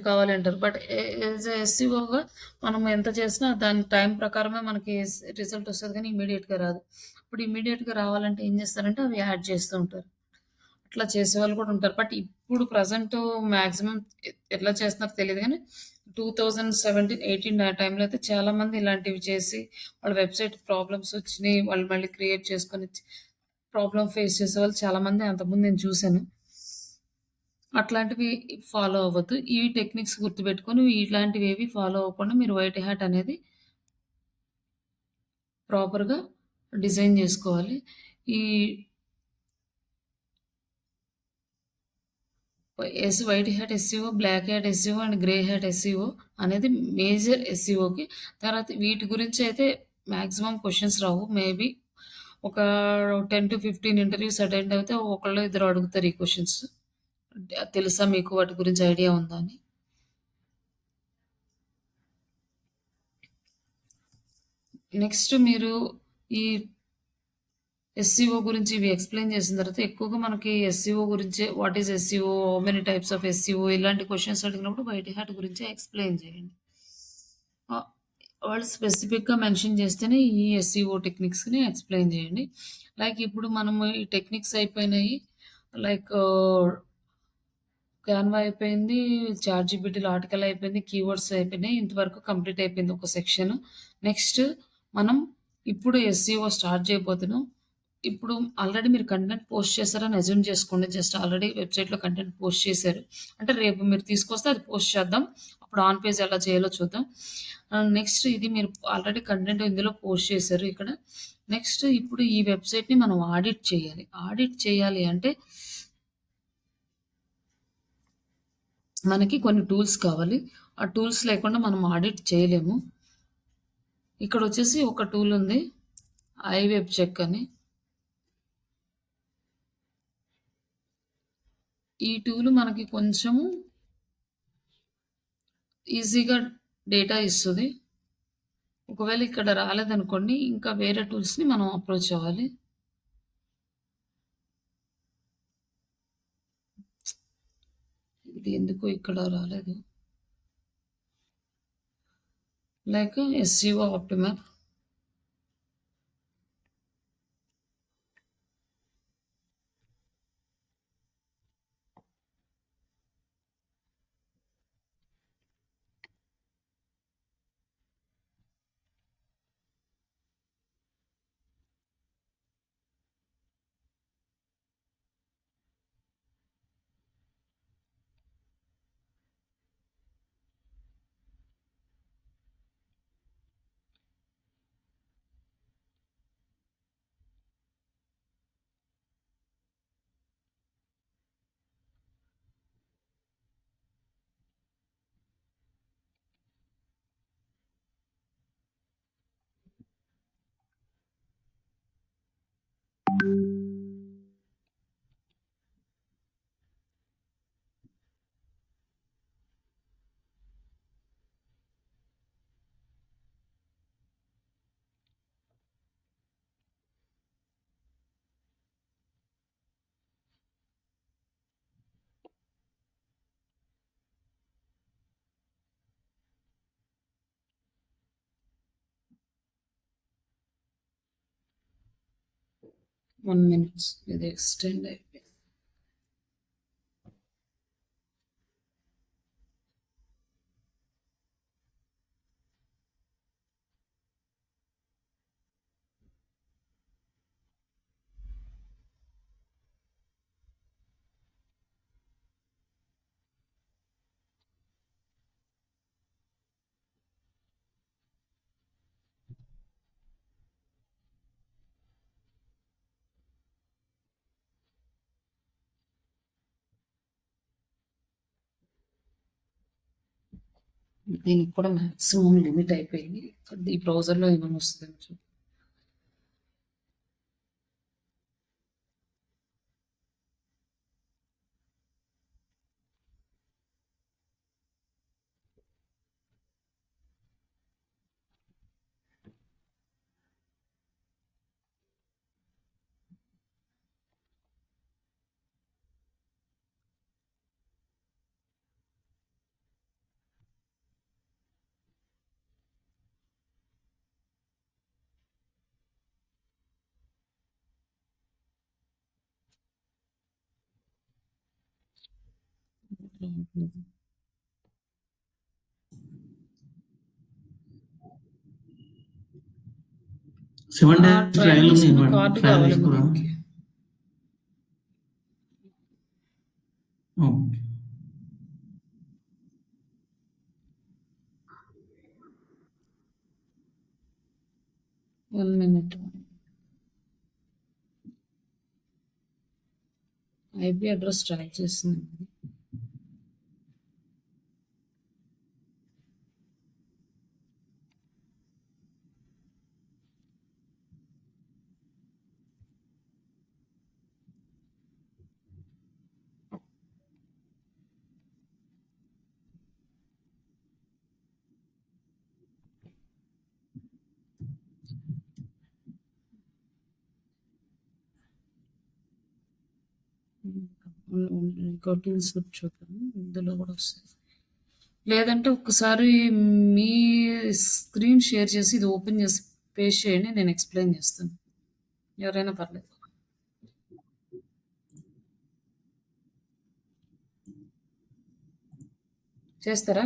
కావాలి అంటారు. బట్ యాస్ ఎ ఎస్‌సిఓగా మనం ఎంత చేసినా దాని టైం ప్రకారమే మనకి రిజల్ట్ వస్తది గానీ ఇమ్మీడియేట్‌గా రాదు. ఇప్పుడు ఇమ్మీడియేట్‌గా రావాలంటే ఏం చేస్తారంటే అవి యాడ్ చేస్తూ ఉంటారు. అట్లా చేసేవాళ్ళు కూడా ఉంటారు. బట్ ఇప్పుడు ప్రెజెంట్ మాక్సిమం ఎట్లా చేస్తున్నారో తెలీదు గానీ 2017, 18 ఆ టైంలో అయితే చాలామంది ఇలాంటివి చేసి వాళ్ళ వెబ్‌సైట్ ప్రాబ్లమ్స్ వచ్చినియి. వాళ్ళు మళ్ళీ క్రియేట్ చేసుకొని ప్రాబ్లమ్ ఫేస్ చేసేవాళ్ళు చాలామంది అంతకుముందు నేను చూసాను. అట్లాంటివి ఫాలో అవ్వద్దు. ఈ టెక్నిక్స్ గుర్తుపెట్టుకొని ఇట్లాంటివేవి ఫాలో అవ్వకుండా మీరు వైట్ హ్యాట్ అనేది ప్రాపర్‌గా డిజైన్ జేసుకోవాలి. ఈ white hat SEO, black hat SEO and grey hat SEO అనేది మేజర్ ఎస్ఈఓకి. తర్వాత వీటి గురించి అయితే మాక్సిమం క్వెషన్స్ రావు. మేబీ ఒక 10-15 ఇంటర్వ్యూస్ అటెండ్ అయితే ఒకళ్ళో ఇద్దరు అడుగుతారు ఈ క్వెషన్స్. తెలుసా మీకు వాటి గురించి ఐడియా ఉందా అని? నెక్స్ట్ మీరు ఈ ఎస్సీఓ గురించి ఇవి ఎక్స్‌ప్లెయిన్ చేసిన తర్వాత ఎక్కువగా మనకి ఎస్సీఓ గురించే what is SCO? How many types of SCO? ఇలాంటి క్వెషన్స్ అడిగినప్పుడు వైట్ హ్యాట్ గురించే ఎక్స్‌ప్లెయిన్ చేయండి. వాళ్ళు స్పెసిఫిక్‌గా మెన్షన్ చేస్తేనే ఈ ఎస్సీఓ టెక్నిక్స్‌ని ఎక్స్‌ప్లెయిన్ చేయండి. లైక్ ఇప్పుడు మనము ఈ టెక్నిక్స్ అయిపోయినాయి. లైక్ క్యాన్వా అయిపోయింది. చాట్‌జీపీటీలో ఆర్టికల్ అయిపోయింది. కీవర్డ్స్ అయిపోయినాయి. ఇంతవరకు కంప్లీట్ అయిపోయింది ఒక సెక్షన్. నెక్స్ట్ మనం ఇప్పుడు ఎస్సీఓ స్టార్ట్ చేయబోతున్నాం. ఇప్పుడు ఆల్రెడీ మీరు కంటెంట్ పోస్ట్ చేశారని అజ్యూమ్ చేసుకోండి. జస్ట్ ఆల్రెడీ వెబ్‌సైట్‌లో కంటెంట్ పోస్ట్ చేశారు. అంటే రేపు మీరు తీసుకొస్తే అది పోస్ట్ చేద్దాం. అప్పుడు ఆన్ పేజ్ ఎలా చేయాలో చూద్దాం. నెక్స్ట్ ఇది మీరు ఆల్రెడీ కంటెంట్ ఇందులో పోస్ట్ చేశారు ఇక్కడ. నెక్స్ట్ ఇప్పుడు ఈ వెబ్‌సైట్‌ని మనం ఆడిట్ చేయాలి. ఆడిట్ చేయాలి అంటే మనకి కొన్ని టూల్స్ కావాలి. ఆ టూల్స్ లేకుండా మనం ఆడిట్ చేయలేము. ఇక్కడొచ్చేసి ఒక టూల్ ఉంది. ఐవెబ్ చెక్ అని. ఈ టూల్ మనకి కొంచెము ఈజీగా డేటా ఇస్తది. ఒకవేళ ఇక్కడ రాలేదనుకోండి, ఇంకా వేరే టూల్స్‌ని మనం అప్రోచ్ అవ్వాలి. ఇది ఎందుకో ఇక్కడ రాలేదు. Like SEO optimizer. One minute. ఇది ఎక్స్టెండ్ అయిపోయింది. దీనికి కూడా మాక్సిమం లిమిట్ అయిపోయింది. ఈ బ్రౌజర్‌లో ఏమైనా వస్తుందేమో చూద్దాం. సెవెన్ డే ట్రయల్ ఉంది తీసుకున్న మేడం. కార్డు ట్రయల్ కావాలి తీసుకురా. మనకి. Okay. One minute. IP address track చేస్తుంది. ఇంకో టూల్స్ చూద్దాం. ఇందులో కూడా వస్తాయి. లేదంటే ఒక్కసారి మీ స్క్రీన్ షేర్ చేసి ఇది ఓపెన్ చేసి పేస్ట్ చేయండి. నేను ఎక్స్‌ప్లెయిన్ చేస్తాను. ఎవరైనా పర్లేదు. చేస్తారా?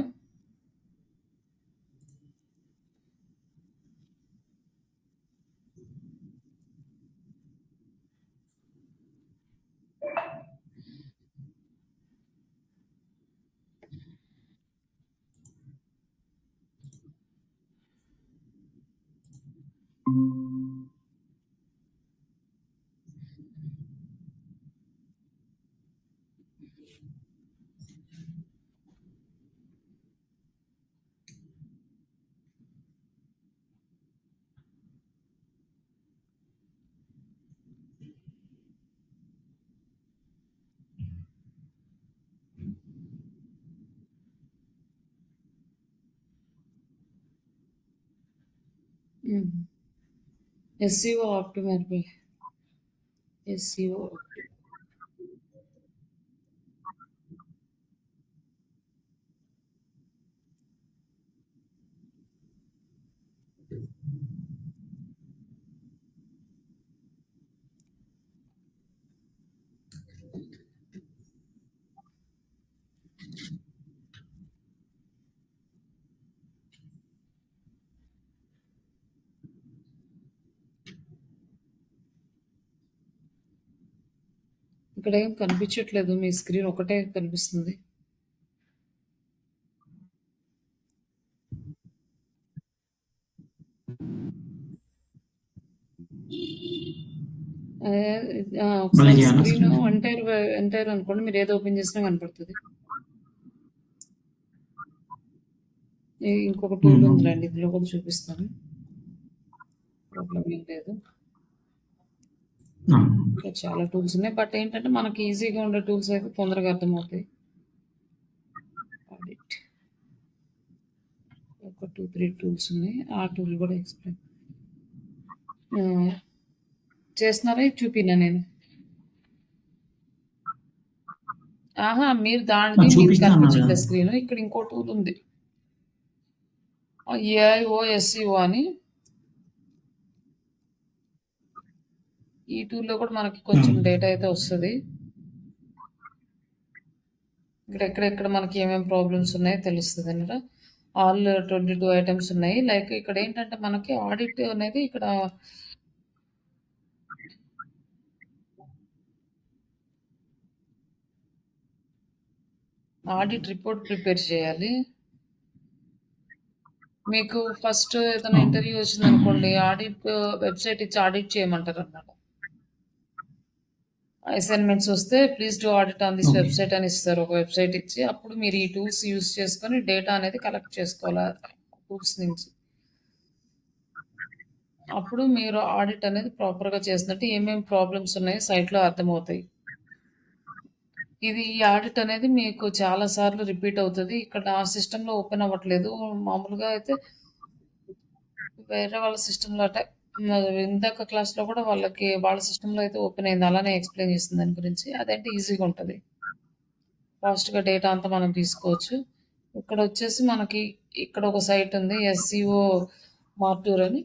ఎస్‌సిఓ ఆప్టిమర్ ఎస్‌సిఓ ఇక్కడ ఏం కనిపించట్లేదు. మీ స్క్రీన్ ఒకటే కనిపిస్తుంది. ఒకసారి మళ్ళీ చేయాలా స్క్రీన్ screen? ఎంటైర్ అనుకోండి. మీరు ఏది ఓపెన్ చేసినా కనపడుతుంది. ఇంకొక టూల్ ఉందిలేండి. ఇందులో కూడా చూపిస్తాను. ప్రాబ్లం ఏం లేదు. ఇంకా చాలా టూల్స్ ఉన్నాయి. బట్ ఏంటంటే మనకి ఈజీగా ఉండే టూల్స్ అయితే తొందరగా అర్థమవుతాయి. ఆడిట్ ఒక 2, 3 టూల్స్ ఉన్నాయి. ఆ టూల్ కూడా ఎక్స్‌ప్లెయిన్ చేస్తున్నారా? ఇది చూపినా నేను? మీరు దానిది మీకు చూపిస్తా అన్నారు కనిపించట్లేదు కదా. స్క్రీన్. ఇక్కడ ఇంకో టూల్ ఉంది. ఏఐఓ ఎస్‌సిఓ అని. ఈ టూల్‌లో కూడా మనకి కొంచెం డేటా అయితే వస్తది. ఇక్కడ ఎక్కడెక్కడ మనకి ఏమేమి ప్రాబ్లమ్స్ ఉన్నాయో తెలుస్తదన్నమాట. ఆల్ 22 ఐటెమ్స్ ఉన్నాయి. లైక్ ఇక్కడ ఏంటంటే మనకి ఆడిట్ అనేది ఇక్కడ ఆడిట్ రిపోర్ట్ ప్రిపేర్ చేయాలి. మీకు ఫస్ట్ ఏదైనా ఇంటర్వ్యూ వచ్చిందనుకోండి, ఆడిట్ వెబ్‌సైట్ ఇచ్చి ఆడిట్ చేయమంటారన్నమాట. అసైన్‌మెంట్స్ వస్తే please do audit on this okay. Website అని ఇస్తారు. ఒక వెబ్‌సైట్ ఇచ్చి అప్పుడు మీరు ఈ టూల్స్ యూజ్ చేసుకొని డేటా అనేది కలెక్ట్ చేసుకోవాలి టూల్స్ నుంచి. అప్పుడు మీరు ఆడిట్ అనేది ప్రాపర్‌గా చేసినట్టు ఏమేమి ప్రాబ్లమ్స్ ఉన్నాయో సైట్‌లో అర్థమవుతాయి. ఇది ఈ ఆడిట్ అనేది మీకు చాలా సార్లు రిపీట్ అవుతది. ఇక్కడ నా సిస్టమ్‌లో ఓపెన్ అవ్వట్లేదు. మామూలుగా అయితే వేరే వాళ్ళ సిస్టమ్‌లో అంటే ఇందాక క్లాస్‌లో కూడా వాళ్ళ సిస్టమ్‌లో అయితే ఓపెన్ అయింది. అలానే ఎక్స్‌ప్లెయిన్ చేసింది దాని గురించి. అదంటే ఈజీగా ఉంటది. ఫాస్ట్‌గా డేటా అంతా మనం తీసుకోవచ్చు. ఇక్కడొచ్చేసి మనకి ఇక్కడ ఒక సైట్ ఉంది. ఎస్‌సిఓ మార్టూర్ అని.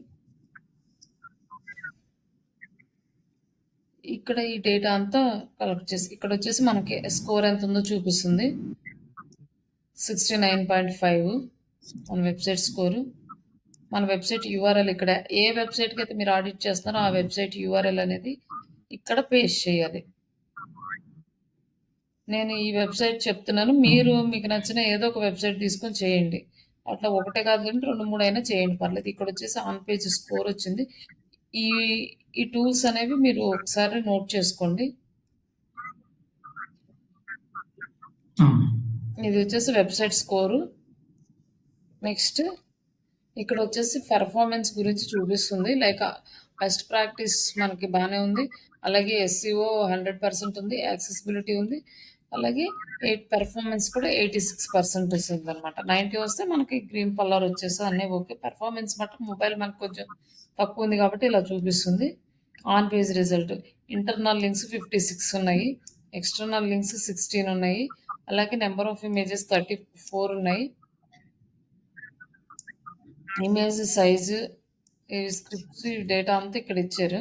ఇక్కడ ఈ డేటా అంతా కలెక్ట్ చేసి ఇక్కడొచ్చేసి మనకి స్కోర్ ఎంత ఉందో చూపిస్తుంది. 69.5 మన వెబ్‌సైట్ స్కోరు. మన వెబ్‌సైట్ యూఆర్ఎల్ ఇక్కడ ఏ వెబ్‌సైట్‌కి అయితే మీరు ఆడిట్ చేస్తున్నారో ఆ వెబ్‌సైట్ యూఆర్ఎల్ అనేది ఇక్కడ పేస్ట్ చేయాలి. నేను ఈ వెబ్‌సైట్ చెప్తున్నాను. మీరు మీకు నచ్చిన ఏదో ఒక వెబ్‌సైట్ తీసుకొని చేయండి. అట్లా ఒకటే కాదు గానీ 2, 3 అయినా చేయండి పర్లేదు. ఇక్కడొచ్చేసి ఆన్ పేజ్ స్కోర్ వచ్చింది. ఈ ఈ టూల్స్ అనేవి మీరు ఒకసారి నోట్ చేసుకోండి. ఇది వచ్చేసి వెబ్‌సైట్ స్కోరు. నెక్స్ట్ ఇక్కడొచ్చేసి పెర్ఫార్మెన్స్ గురించి చూపిస్తుంది. లైక్ బెస్ట్ ప్రాక్టీస్ మనకి బానే ఉంది. అలాగే ఎస్‌సిఓ 100% ఉంది. యాక్సెసిబిలిటీ ఉంది. అలాగే పెర్ఫార్మెన్స్ కూడా 86% ఉందనమాట. 90 వస్తే మనకి గ్రీన్ కలర్ వచ్చేసి అన్నీ ఓకే. పెర్ఫార్మెన్స్ మటుకు మొబైల్ మనకు కొంచెం తక్కువ ఉంది కాబట్టి ఇలా చూపిస్తుంది. On page result internal links 56 ఉన్నాయి. ఎక్స్టర్నల్ లింక్స్ 16 ఉన్నాయి. అలాగే నెంబర్ ఆఫ్ ఇమేజెస్ 34 ఉన్నాయి. ఇమేజ్ సైజు, ఈ స్క్రిప్ట్స్, ఈ డేటా అంతా ఇక్కడ ఇచ్చారు.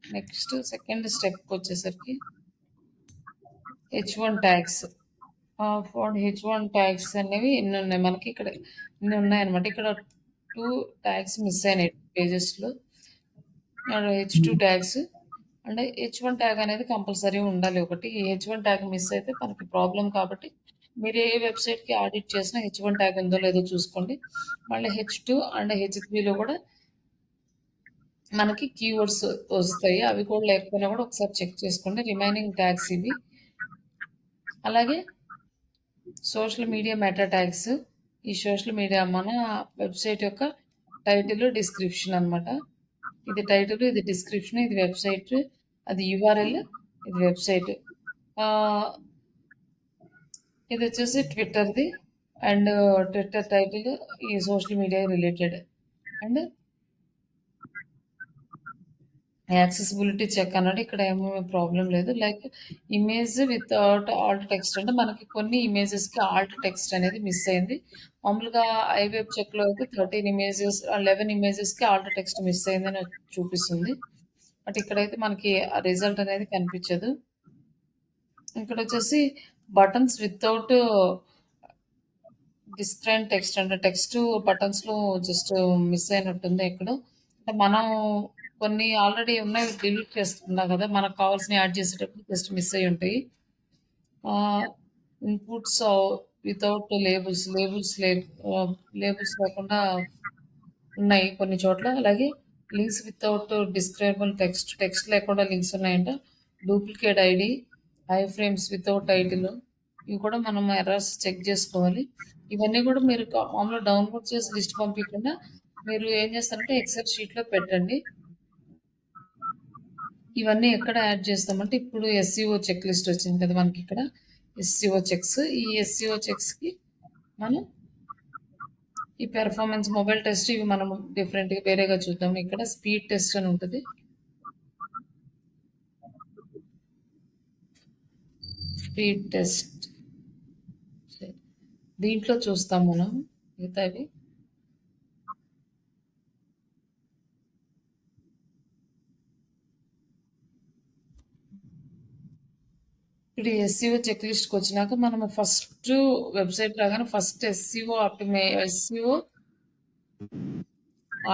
నెక్స్ట్ సెకండ్ స్టెప్‌కొచ్చేసరికి H1 tags. For H1 tags అనేవి ఇన్నున్నాయి. మనకి ఇక్కడ ఇన్ని ఉన్నాయన్నమాట. ఇక్కడ 2 ట్యాగ్స్ మిస్ అయినాయి పేజెస్‌లో. H2 ట్యాగ్స్ అంటే H1 ట్యాగ్ అనేది కంపల్సరీ ఉండాలి ఒకటి. ఈ H1 ట్యాగ్ మిస్ అయితే మనకి ప్రాబ్లమ్ కాబట్టి మీరు ఏ వెబ్‌సైట్‌కి ఆడిట్ చేసినా H1 ట్యాగ్ ఉందో లేదో చూసుకోండి. మళ్ళీ H2 అండ్ H3లో కూడా మనకి కీవర్డ్స్ వస్తాయి. అవి కూడా లేకపోయినా కూడా ఒకసారి చెక్ చేసుకోండి. రిమైనింగ్ ట్యాగ్స్ ఇవి. అలాగే సోషల్ మీడియా మెటా ట్యాగ్స్. ఈ సోషల్ మీడియా మన వెబ్‌సైట్ యొక్క టైటిల్, డిస్క్రిప్షన్ అన్నమాట. ఇది టైటిల్, ఇది డిస్క్రిప్షన్, ఇది వెబ్‌సైట్, అది యూఆర్ఎల్, ఇది వెబ్‌సైట్. ఇది వచ్చేసి ట్విట్టర్‌ది అండ్ ట్విట్టర్ టైటిల్ ఈ social media related. And accessibility check అన్నాడు. ఇక్కడ ఏమో ప్రాబ్లం లేదు. Like image without alt text అంటే మనకి కొన్ని ఇమేజెస్‌కి ఆల్ట్ టెక్స్ట్ అనేది మిస్ అయింది. మామూలుగా ఐవెబ్ చెక్‌లో అయితే 13 ఇమేజెస్ 11 ఇమేజెస్‌కి ఆల్ట్ టెక్స్ట్ మిస్ అయిందని చూపిస్తుంది. బట్ ఇక్కడైతే మనకి ఆ రిజల్ట్ అనేది కనిపించదు. ఇక్కడొచ్చేసి బటన్స్ వితౌట్ డిస్క్రైన్ టెక్స్ట్ అంటే టెక్స్ట్ బటన్స్‌లో జస్ట్ మిస్ అయినట్టుంది ఎక్కడో. అంటే మనం కొన్ని ఆల్రెడీ ఉన్నాయి డిలీట్ చేసుకున్నాం కదా! మనకు కావాల్సినవి యాడ్ చేసేటప్పుడు జస్ట్ మిస్ అయ్యి ఉంటాయి. ఇన్‌పుట్స్ వితౌట్ లేబుల్స్, లేబుల్స్ లేకుండా ఉన్నాయి కొన్ని చోట్ల. అలాగే links without describable text, text లేకుండా లింక్స్ ఉన్నాయంట. Duplicate ID, I frames without title, ఇవి కూడా మనం ఎర్రర్స్ చెక్ చేసుకోవాలి. ఇవన్నీ కూడా మీరు మామూలుగా డౌన్లోడ్ చేసి లిస్ట్ పంపించకుండా మీరు ఏం చేస్తారంటే ఎక్సెల్ షీట్‌లో పెట్టండి. ఇవన్నీ ఎక్కడ యాడ్ చేస్తామంటే ఇప్పుడు ఎస్‌సిఓ చెక్ లిస్ట్ వచ్చింది కదా మనకి ఇక్కడ ఎస్‌సిఓ చెక్స్. ఈ ఎస్‌సిఓ చెక్స్‌కి మనం ఈ పెర్ఫార్మెన్స్ మొబైల్ టెస్ట్ ఇవి మనం డిఫరెంట్‌గా వేరేగా చూద్దాం. ఇక్కడ స్పీడ్ టెస్ట్ అని ఉంటది. స్పీడ్ టెస్ట్ దీంట్లో చూస్తాం మనం మిగతావి. ఇప్పుడు ఎస్‌సిఓ చెక్ లిస్ట్‌కి వచ్చినాక మనం ఫస్ట్ వెబ్‌సైట్ రాగానే ఫస్ట్ ఎస్‌సిఓ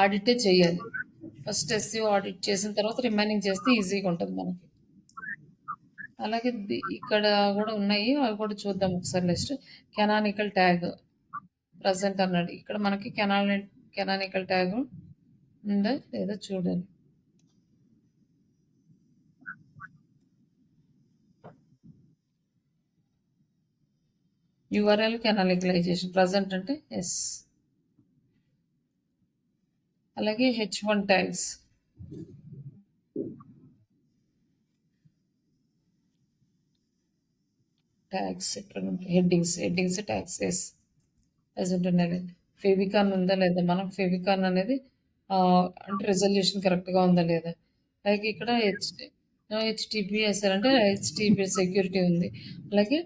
ఆడిటే చేయాలి. ఫస్ట్ ఎస్‌సిఓ ఆడిట్ చేసిన తర్వాత రిమైనింగ్ చేస్తే ఈజీగా ఉంటుంది మనకి. అలాగే ఇక్కడ కూడా ఉన్నాయి. అవి కూడా చూద్దాం ఒకసారి లిస్ట్. కెనానికల్ ట్యాగ్ ప్రెజెంట్ అన్నాడు. ఇక్కడ మనకి కెనానికల్ ట్యాగ్ ఉందా లేదా చూడాలి. యూఆర్ఎల్ కెనానికలైజేషన్ ప్రెజెంట్ అంటే ఎస్. అలాగే H1 ట్యాగ్స్. ట్యాగ్స్ ఇక్కడ ఉంటాయి. హెడ్డింగ్స్ ట్యాగ్స్ ఎస్ ప్రెజెంట్ ఉన్నాయి. ఫెవికాన్ ఉందా లేదా, మనం ఫెవికాన్ అనేది అంటే రెజల్యూషన్ కరెక్ట్గా ఉందా లేదా. లైక్ ఇక్కడ హెచ్టిపిఎస్ అంటే హెచ్టిపి సెక్యూరిటీ ఉంది. అలాగే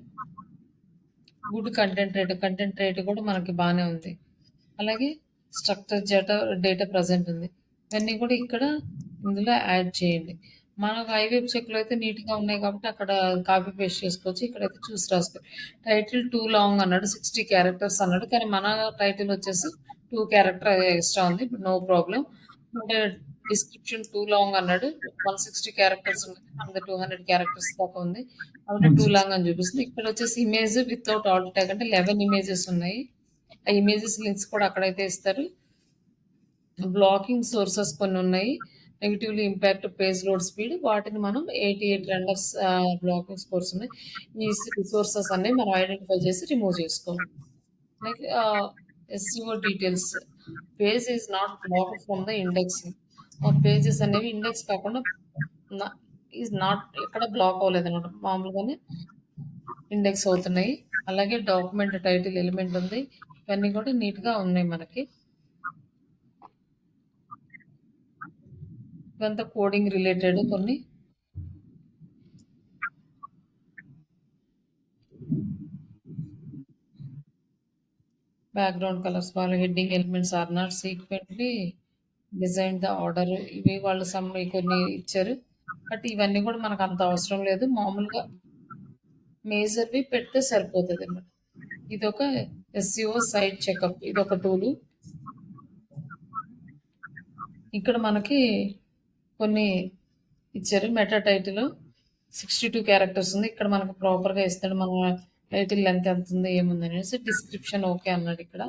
గుడ్ కంటెంట్ రేట్ కూడా మనకి బాగానే ఉంది. అలాగే స్ట్రక్చర్ డేటా ప్రజెంట్ ఉంది. ఇవన్నీ కూడా ఇక్కడ ఇందులో యాడ్ చేయండి. మనకు ఐవెబ్ చెక్‌లో అయితే నీట్‌గా ఉన్నాయి కాబట్టి అక్కడ కాపీ పేస్ట్ చేసుకోవచ్చు. ఇక్కడైతే చూసి రాసుకోవాలి. టైటిల్ టూ లాంగ్ అన్నాడు. 60 క్యారెక్టర్స్ అన్నాడు. కానీ మన టైటిల్ వచ్చేసి 2 క్యారెక్టర్ ఎక్స్ట్రా ఉంది. No problem. అంటే డిస్క్రిప్షన్ టూ లాంగ్ అన్నాడు. 160 క్యారెక్టర్స్ ఉంది. మనది 200 క్యారెక్టర్స్ దాకా ఉంది. కాబట్టి టూ లాంగ్ అని చూపిస్తుంది. ఇక్కడ వచ్చేసి ఇమేజ్ వితౌట్ ఆల్ట్ ట్యాగ్ అంటే 11 ఇమేజెస్ ఉన్నాయి. ఆ ఇమేజెస్ లింక్స్ కూడా అక్కడైతే ఇస్తారు. బ్లాకింగ్ సోర్సెస్ కొన్ని ఉన్నాయి. Negatively impact page load speed, వాటిని మనం 88 రెండర్స్ బ్లాకింగ్ స్కోర్స్ ఉన్నాయి. ఈ రిసోర్సెస్ అన్ని మనం ఐడెంటిఫై చేసి రిమూవ్ చేసుకోవాలి. Like SEO details, page is not blocked from the indexing. Pages అనేవి ఇండెక్స్ కాకుండా ఈజ్ నాట్ ఎక్కడ బ్లాక్ అవ్వలేదు అనమాట, మామూలుగానే ఇండెక్స్ అవుతున్నాయి. అలాగే డాక్యుమెంట్ టైటిల్ ఎలిమెంట్ ఉంది. ఇవన్నీ కూడా నీట్గా ఉన్నాయి మనకి. ఇవంతా కోడింగ్ రిలేటెడ్ కొన్ని. బ్యాక్‌గ్రౌండ్ కలర్స్ వాళ్ళు heading elements are not sequentially design the order ఇవి వాళ్ళు కొన్ని ఇచ్చారు. బట్ ఇవన్నీ కూడా మనకు అంత అవసరం లేదు. మామూలుగా మేజర్‌వి పెడితే సరిపోతదన్నమాట. ఇదొక ఎస్‌సిఓ సైట్ చెకప్ ఇదొక టూలు. ఇక్కడ మనకి కొన్ని ఇచ్చారు. మెటా టైటిల్ 62 క్యారెక్టర్స్ ఉంది. ఇక్కడ మనకు ప్రాపర్‌గా ఇస్తాడు. మన టైటిల్ లెంత్ ఎంత ఉంది, ఏముంది అనేసి. డిస్క్రిప్షన్ ఓకే అన్నాడు ఇక్కడ.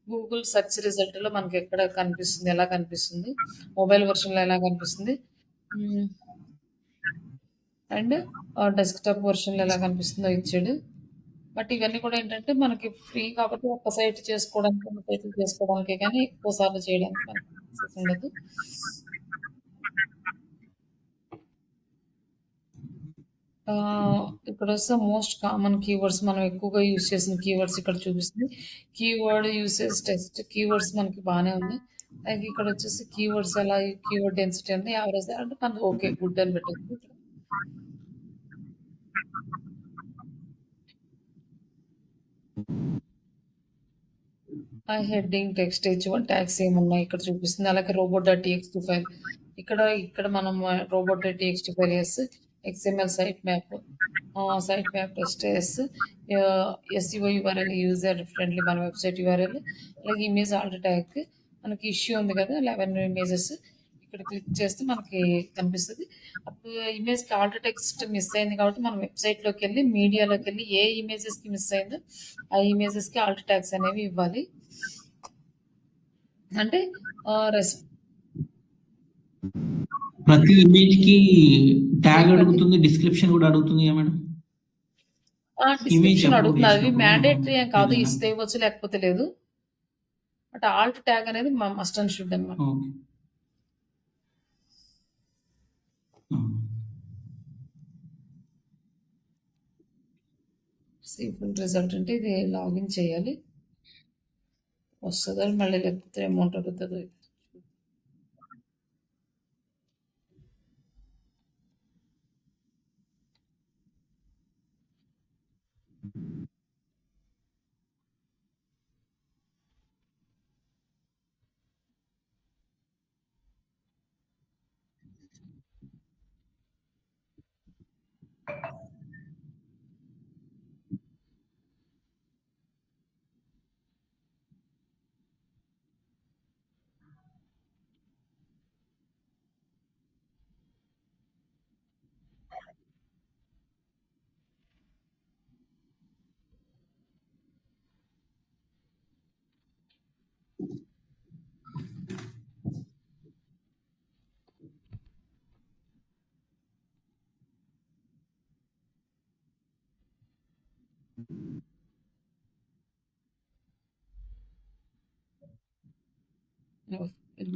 గూగుల్ సెర్చ్ రిజల్ట్‌లో మనకి ఎక్కడ కనిపిస్తుంది, ఎలా కనిపిస్తుంది, మొబైల్ వెర్షన్‌లో ఎలా కనిపిస్తుంది, అండ్ డెస్క్‌టాప్ వెర్షన్‌లో ఎలా కనిపిస్తుందో ఇచ్చాడు. బట్ ఇవన్నీ కూడా ఏంటంటే మనకి ఫ్రీ కాబట్టి ఒక సైట్ చేసుకోవడానికి, 2 సైట్లు చేసుకోవడానికే కానీ ఎక్కువ సార్లు చేయడానికి మనకి యాక్సెస్ ఉండదు. ఇక్కడొస్తే మోస్ట్ కామన్ కీవర్డ్స్ మనం ఎక్కువగా యూజ్ చేసిన కీవర్డ్స్ ఇక్కడ చూపిస్తుంది. కీవర్డ్ యూసేజ్ టెస్ట్ కీవర్డ్స్ మనకి బానే ఉంది. లైక్ ఇక్కడ వచ్చేసి కీవర్డ్స్ ఎలా కీవర్డ్ డెన్సిటీ అంటే యావరేజ్ అంటే మనకి ఓకే గుడ్ అని పెట్టొచ్చు. హెడ్డింగ్ టెక్స్ట్ H1 ట్యాగ్స్ ఏమున్నాయి ఇక్కడ చూపిస్తుంది. అలాగే robot.txt ఫైల్ ఇక్కడ మనం robot.txt file XML site map SEO URL user friendly మన వెబ్సైట్ యూఆర్ఎల్ అలాగే ఇమేజ్ ఆల్ట్ ట్యాగ్ మనకి ఇష్యూ ఉంది కదా 11 ఇమేజెస్ ఇక్కడ క్లిక్ చేస్తే మనకి కనిపిస్తుంది. అప్పుడు ఇమేజ్కి ఆల్ట్ టెక్స్ట్ మిస్ అయింది కాబట్టి మనం వెబ్సైట్లోకి వెళ్ళి మీడియాలోకి వెళ్ళి ఏ ఇమేజెస్కి మిస్ అయిందో ఆ ఇమేజెస్కి ఆల్ట్ ట్యాగ్స్ అనేవి ఇవ్వాలి. అంటే ప్రతి ఇమేజ్ కి ట్యాగ్ అడుగుతుంది, డిస్క్రిప్షన్ కూడా అడుగుతుంది మేడం. డిస్క్రిప్షన్ అడుగుతుంది. అవి మ్యాండేటరీ ఏం కాదు, ఇస్తే ఇవ్వచ్చు లేకపోతే లేదు. బట్ ఆల్ట్ ట్యాగ్ అనేది మస్ట్ అండ్ షుడ్ అన్నమాట. ఫుల్ రిజల్ట్ అంటే ఇది లాగిన్ చేయాలి, వస్తుందో మళ్ళీ లేకపోతే అమౌంట్ అడుగుతుందో.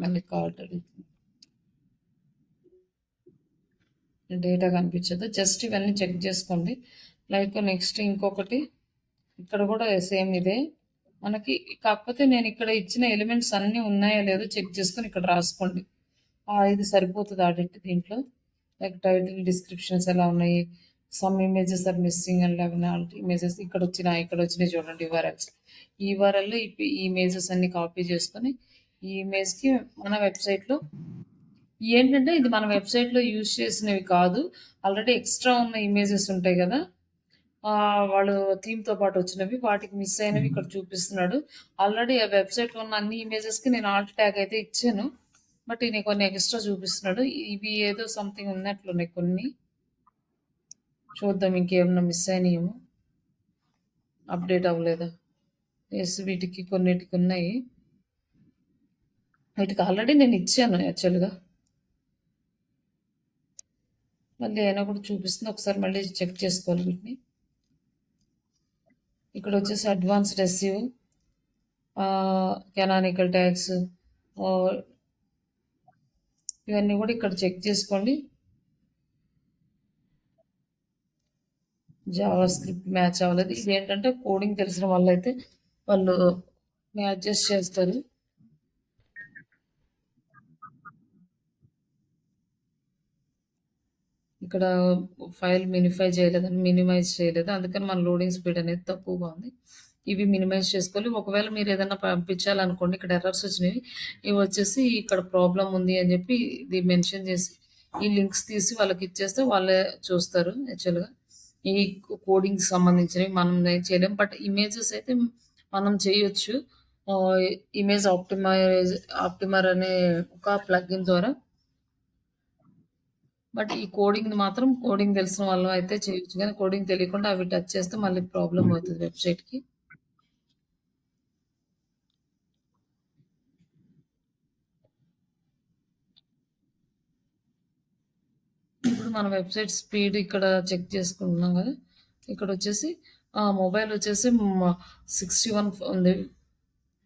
మళ్ళీ కార్డ్ అడుగుతుంది, డేటా కనిపించదు. జస్ట్ ఇవన్నీ చెక్ చేసుకోండి. లైక్ నెక్స్ట్ ఇంకొకటి ఇక్కడ కూడా సేమ్ ఇదే మనకి, కాకపోతే నేను ఇక్కడ ఇచ్చిన ఎలిమెంట్స్ అన్నీ ఉన్నాయో లేదో చెక్ చేసుకొని ఇక్కడ రాసుకోండి. ఇది సరిపోతుంది ఆడిట్ దీంట్లో. లైక్ టైటిల్ డిస్క్రిప్షన్స్ ఎలా ఉన్నాయి, some images are missing and 11 images ఇక్కడ వచ్చినాయి చూడండి. యూఆర్ఎల్ ఈ ఇమేజెస్ అన్ని కాపీ చేసుకొని ఈ ఇమేజ్కి మన వెబ్సైట్లో ఏంటంటే ఇది మన వెబ్సైట్లో యూజ్ చేసినవి కాదు, ఆల్రెడీ ఎక్స్ట్రా ఉన్న ఇమేజెస్ ఉంటాయి కదా, వాళ్ళు థీమ్తో పాటు వచ్చినవి, వాటికి మిస్ అయినవి ఇక్కడ చూపిస్తున్నాడు. ఆల్రెడీ ఆ వెబ్సైట్లో ఉన్న అన్ని ఇమేజెస్కి నేను ఆల్ట్ ట్యాగ్ అయితే ఇచ్చాను, బట్ ఈయన కొన్ని ఎక్స్ట్రా చూపిస్తున్నాడు. ఇవి ఏదో సంథింగ్ ఉన్నట్లున్నాయి కొన్ని, చూద్దాం ఇంకేమన్నా మిస్ అయినాయేమో, అప్డేట్ అవ్వలేదా. వీటికి కొన్నిటికి ఉన్నాయి, వీటికి ఆల్రెడీ నేను ఇచ్చాను యాక్చువల్గా. మళ్ళీ అయినా కూడా చూపిస్తుంది, ఒకసారి మళ్ళీ చెక్ చేసుకోవాలి వీటిని. ఇక్కడ వచ్చేసి అడ్వాన్స్డ్ SEO, కెనానికల్ ట్యాగ్స్ ఇవన్నీ కూడా ఇక్కడ చెక్ చేసుకోండి. జావా స్క్రిప్ట్ మ్యాచ్ అవ్వలేదు. ఇది ఏంటంటే కోడింగ్ తెలిసిన వాళ్ళు అయితే వాళ్ళు మ్యాచ్ చేస్తారు. ఇక్కడ ఫైల్ మినిమైజ్ చేయలేదు, అందుకని మన లోడింగ్ స్పీడ్ అనేది తక్కువగా ఉంది. ఇవి మినిమైజ్ చేసుకోవాలి. ఒకవేళ మీరేదన్నా పంపించాలనుకోండి, ఇక్కడ ఎర్రర్స్ వచ్చినవి. ఇవి వచ్చేసి ఇక్కడ ప్రాబ్లమ్ ఉంది అని చెప్పి ఇది మెన్షన్ చేసి, ఈ లింక్స్ తీసి వాళ్ళకిచ్చేస్తే వాళ్ళే చూస్తారు యాక్చువల్‌గా. ఈ కోడింగ్‌కి సంబంధించినవి మనం ఏం చేయలేం. బట్ ఇమేజెస్ అయితే మనం చేయొచ్చు. ఇమేజ్ ఆప్టిమర్ అనే ఒక ప్లగిన్ ద్వారా. బట్ ఈ కోడింగ్ తెలిసిన వాళ్ళు అయితే చేయొచ్చు. కానీ కోడింగ్ తెలియకుండా అవి టచ్ చేస్తే మళ్ళీ ప్రాబ్లమ్ అవుతది వెబ్‌సైట్‌కి. ఇప్పుడు మన వెబ్‌సైట్ స్పీడ్ ఇక్కడ చెక్ చేసుకుంటున్నాం కదా! ఇక్కడొచ్చేసి మొబైల్ వచ్చేసి 61 ఉంది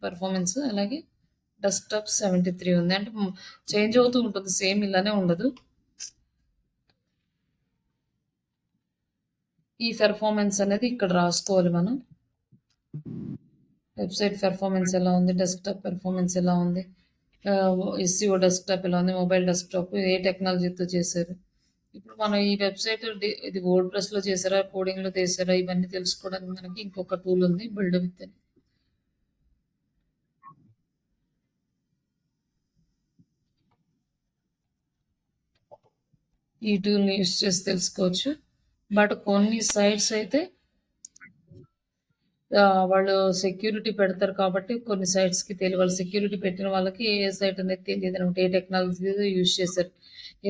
పెర్ఫార్మెన్స్. అలాగే డెస్క్‌టాప్ 73 ఉంది. అంటే చేంజ్ అవుతూ ఉంటుంది. సేమ్ ఇలానే ఉండదు. ఈ పెర్ఫార్మెన్స్ అనేది ఇక్కడ రాసుకోవాలి మనం. వెబ్‌సైట్ పెర్ఫార్మెన్స్ ఎలా ఉంది? డెస్క్‌టాప్ పెర్ఫార్మెన్స్ ఎలా ఉంది? ఎస్‌సిఓ డెస్క్‌టాప్ ఎలా ఉంది? మొబైల్ డెస్క్‌టాప్ ఏ టెక్నాలజీతో చేశారు? ఇప్పుడు మనం ఈ వెబ్‌సైట్ ఇది వర్డ్‌ప్రెస్‌లో చేశారా? కోడింగ్‌లో చేశారా? ఇవన్నీ తెలుసుకోవడానికి మనకి ఇంకొక టూల్ ఉంది బిల్డ్ విత్ అని. ఈ టూల్‌ని యూజ్ చేసి తెలుసుకోవచ్చు. బట్ కొన్ని సైట్స్ అయితే వాళ్ళు సెక్యూరిటీ పెడతారు కాబట్టి కొన్ని సైట్స్‌కి వాళ్ళు సెక్యూరిటీ పెట్టిన వాళ్ళకి ఏ సైట్ అనేది తెలీదనమాట. ఏ టెక్నాలజీ యూజ్ చేశారు.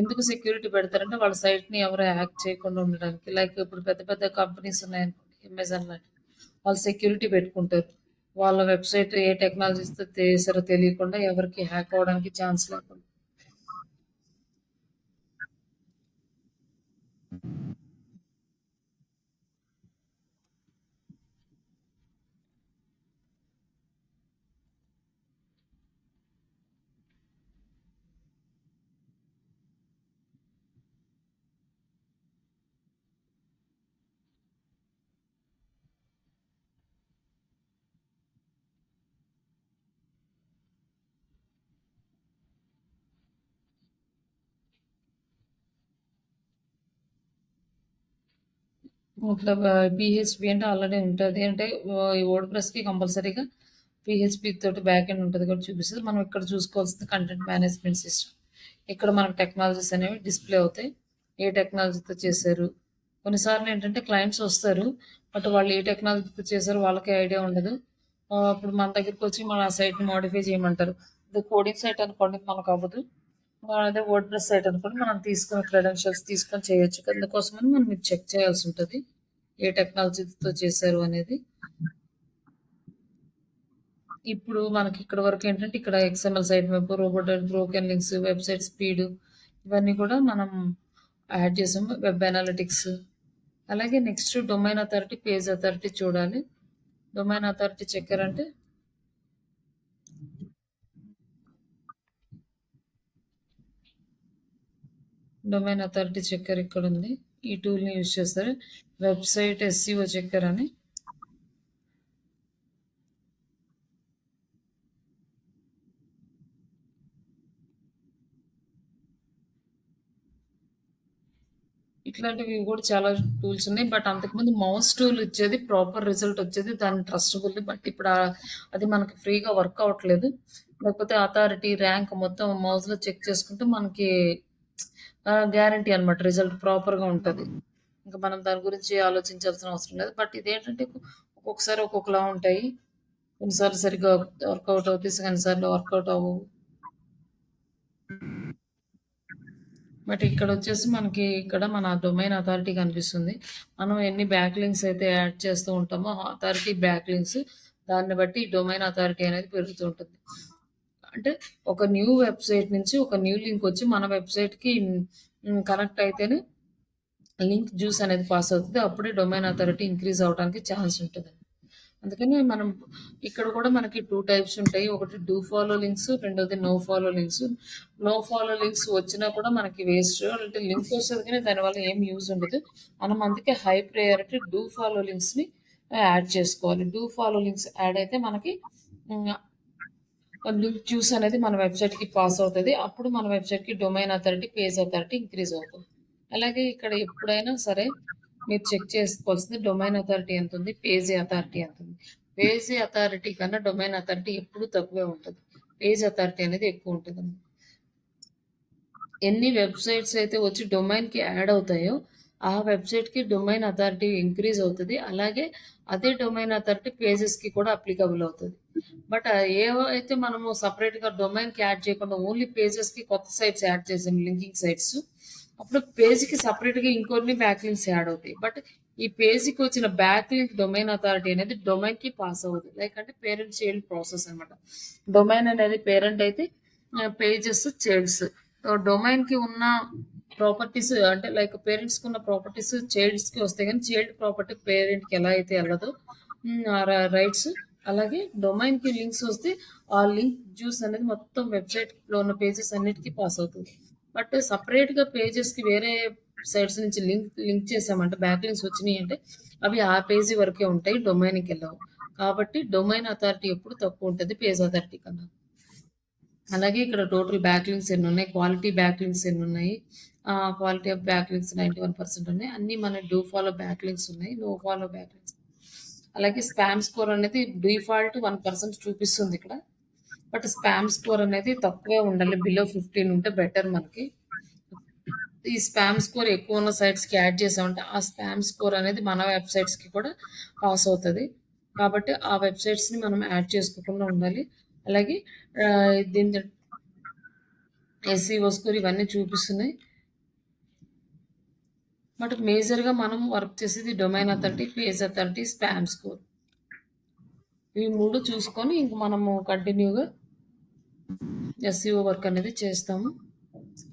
ఎందుకు సెక్యూరిటీ పెడతారంటే వాళ్ళ సైట్‌ని ఎవరు హ్యాక్ చేయకుండా ఉండడానికి. లైక్ ఇప్పుడు పెద్ద పెద్ద కంపెనీస్ ఉన్నాయనుకోండి, అమెజాన్ లాంటివి. వాళ్ళు సెక్యూరిటీ పెట్టుకుంటారు. వాళ్ళ వెబ్‌సైట్ ఏ టెక్నాలజీస్‌తో చేశారో తెలియకుండా ఎవరికీ హ్యాక్ అవ్వడానికి ఛాన్స్ లేకుండా. ఇట్లా పీహెచ్‌పీ అంటే ఆల్రెడీ ఉంటది. అంటే ఈ వర్డ్‌ప్రెస్‌కి కంపల్సరీగా పీహెచ్‌పీ తోటి బ్యాక్ ఎండ్ ఉంటది కూడా చూపిస్తది. మనం ఇక్కడ చూసుకోవాల్సింది కంటెంట్ మేనేజ్మెంట్ సిస్టమ్. ఇక్కడ మనకు టెక్నాలజీస్ అనేవి డిస్‌ప్లే అవుతాయి. ఏ టెక్నాలజీతో చేశారు. కొన్నిసార్లు ఏంటంటే క్లయింట్స్ వస్తారు. బట్ వాళ్ళు ఏ టెక్నాలజీతో చేశారో వాళ్ళకే ఐడియా ఉండదు. అప్పుడు మన దగ్గరికొచ్చి మన సైట్‌ని మోడిఫై చేయమంటారు. ఇది కోడింగ్ సైట్ అనుకోండి మనకవ్వదు. అదే వర్డ్‌ప్రెస్ సైట్ అనుకోండి మనం తీసుకున్న క్రెడెన్షియల్స్ తీసుకొని చేయొచ్చు. అందుకోసమని మనం ఇది చెక్ చేయాల్సుంటది. ఏ టెక్నాలజీతో చేశారు అనేది. ఇప్పుడు మనకి ఇక్కడ వరకు ఏంటంటే ఇక్కడ XML site web, robot broken links, website speed ఇవన్నీ కూడా మనం యాడ్ చేసాం. Web analytics. అలాగే next domain authority, page authority చూడాలి. డొమైన్ అథారిటీ చెక్కర్ అంటే డొమైన్ అథారిటీ చెక్కర్ ఇక్కడ ఉంది. ఈ టూల్‌ని యూజ్ చేస్తారు. వెబ్‌సైట్ ఎస్‌సిఓ చెక్కర్ అని. ఇట్లాంటివి కూడా చాలా టూల్స్ ఉన్నాయి. బట్ అంతకుముందు మౌస్ టూల్ ఇచ్చేది ప్రాపర్ రిజల్ట్ వచ్చేది. దాని ట్రస్టబుల్. బట్ ఇప్పుడు అది మనకి ఫ్రీగా వర్క్ అవ్వట్లేదు. లేకపోతే అథారిటీ, ర్యాంక్ మొత్తం మౌస్‌లో చెక్ చేసుకుంటే మనకి గ్యారంటీ అనమాట రిజల్ట్ ప్రాపర్‌గా ఉంటది. ఇంకా మనం దాని గురించి ఆలోచించాల్సిన అవసరం లేదు. బట్ ఇదేంటంటే ఒక్కొక్కసారి ఒక్కొక్కలా ఉంటాయి. కొన్నిసార్లు సరిగ్గా వర్కౌట్ అవుతాయి. కొన్నిసార్లు వర్కౌట్ అవ్వవు. బట్ ఇక్కడొచ్చేసి మనకి ఇక్కడ మన డొమైన్ అథారిటీ కనిపిస్తుంది. మనం ఎన్ని బ్యాక్ లింక్స్ అయితే యాడ్ చేస్తూ ఉంటామో అథారిటీ బ్యాక్ లింక్స్ దాన్ని బట్టి డొమైన్ అథారిటీ అనేది పెరుగుతూ ఉంటుంది. అంటే ఒక న్యూ వెబ్‌సైట్ నుంచి ఒక న్యూ లింక్ వచ్చి మన వెబ్‌సైట్‌కి కనెక్ట్ అయితేనే లింక్ జ్యూస్ అనేది పాస్ అవుతది. అప్పుడే డొమైన్ అథారిటీ ఇంక్రీజ్ అవ్వడానికి ఛాన్స్ ఉంటదండి. అందుకని మనం ఇక్కడ కూడా మనకి 2 టైప్స్ ఉంటాయి. ఒకటి డూ ఫాలో లింక్స్, రెండోది no follow links. No follow links వచ్చినా కూడా మనకి వేస్ట్. అంటే లింక్ వస్తది కానీ దానివల్ల ఏం యూజ్ ఉండదు. మనం అందుకే హై ప్రయారిటీ డూ ఫాలో లింక్స్‌ని యాడ్ చేసుకోవాలి. డూ ఫాలో లింక్స్ యాడ్ అయితే మనకి హ్మ్. లింక్ జ్యూస్ అనేది మన వెబ్‌సైట్‌కి పాస్ అవుతది. అప్పుడు మన వెబ్‌సైట్‌కి domain authority, page authority increase అవుతుంది. అలాగే ఇక్కడ ఎప్పుడైనా సరే మీరు చెక్ చేసుకోవాల్సింది డొమైన్ అథారిటీ ఎంతుంది, పేజ్ అథారిటీ ఎంతుంది. పేజ్ అథారిటీ కన్నా డొమైన్ అథారిటీ ఎప్పుడూ తక్కువే ఉంటది. పేజ్ అథారిటీ అనేది ఎక్కువ ఉంటదన్నమాట. ఎన్ని వెబ్‌సైట్స్ అయితే వచ్చి డొమైన్‌కి యాడ్ అవుతాయో, ఆ వెబ్‌సైట్‌కి డొమైన్ అథారిటీ ఇంక్రీజ్ అవుతది. అలాగే అదే డొమైన్ అథారిటీ పేజెస్‌కి కూడా అప్లికబుల్ అవుతది. బట్ ఏవైతే మనము సెపరేట్‌గా డొమైన్‌కి యాడ్ చేయకుండా ఓన్లీ పేజెస్‌కి కొత్త సైట్స్ యాడ్ చేసాం లింకింగ్ సైట్స్. అప్పుడు పేజ్‌కి సెపరేట్‌గా ఇంకొన్ని బ్యాక్ లింక్స్ యాడ్ అవుతాయి. బట్ ఈ పేజ్‌కి వచ్చిన బ్యాక్ లింక్ డొమైన్ అథారిటీ అనేది డొమైన్‌కి పాస్ అవ్వదు. లైక్ అంటే పేరెంట్ చైల్డ్ ప్రాసెస్ అన్నమాట. డొమైన్ అనేది పేరెంట్ అయితే పేజెస్ చైల్డ్స్. డొమైన్‌కి ఉన్న ప్రాపర్టీస్ అంటే లైక్ పేరెంట్స్‌కి ఉన్న ప్రాపర్టీస్ చైల్డ్స్‌కి వస్తాయి కానీ చైల్డ్ ప్రాపర్టీ పేరెంట్‌కి ఎలా అయితే వెళ్ళదో రైట్స్ అలాగే డొమైన్‌కి లింక్స్ వస్తే ఆ లింక్ జ్యూస్ అనేది మొత్తం వెబ్‌సైట్‌లో ఉన్న పేజెస్ అన్నిటికి పాస్ అవుతుంది. బట్ సెపరేట్‌గా పేజెస్‌కి వేరే సైట్స్ నుంచి లింక్ చేసామంటే బ్యాక్ లింక్స్ వచ్చినాయి అంటే అవి ఆ పేజీ వరకే ఉంటాయి. డొమైన్‌కి వెళ్ళవు. కాబట్టి డొమైన్ అథారిటీ ఎప్పుడు తక్కువ ఉంటది పేజ్ అథారిటీ కన్నా. అలాగే ఇక్కడ టోటల్ బ్యాక్ లింక్స్ ఎన్నున్నాయి, క్వాలిటీ బ్యాక్ లింక్స్ ఎన్నున్నాయి, క్వాలిటీ ఆఫ్ బ్యాక్ లింక్స్ 91% ఉన్నాయి. అన్నీ మన డూ ఫాలో బ్యాక్ లింక్స్ ఉన్నాయి, నో ఫాలో బ్యాక్ లింక్స్. అలాగే స్పామ్ స్కోర్ అనేది డిఫాల్ట్ 1% చూపిస్తుంది ఇక్కడ. బట్ స్పామ్ స్కోర్ అనేది తక్కువే ఉండాలి. బిలో 15 ఉంటే బెటర్ మనకి. ఈ స్పామ్ స్కోర్ ఎక్కువ ఉన్న సైట్స్‌కి యాడ్ చేసామంటే ఆ స్పామ్ స్కోర్ అనేది మన వెబ్‌సైట్స్‌కి కూడా పాస్ అవుతది. కాబట్టి ఆ వెబ్‌సైట్స్‌ని మనం యాడ్ చేసుకోకుండా ఉండాలి. అలాగే దీని ఎస్‌ఈఓ స్కోర్ ఇవన్నీ చూపిస్తున్నాయి. బట్ మేజర్‌గా మనం వర్క్ చేసేది domain authority, page authority, spam score. ఈ 3 చూసుకొని ఇంక మనము కంటిన్యూగా ఎస్‌ఈఓ వర్క్ అనేది చేస్తాము.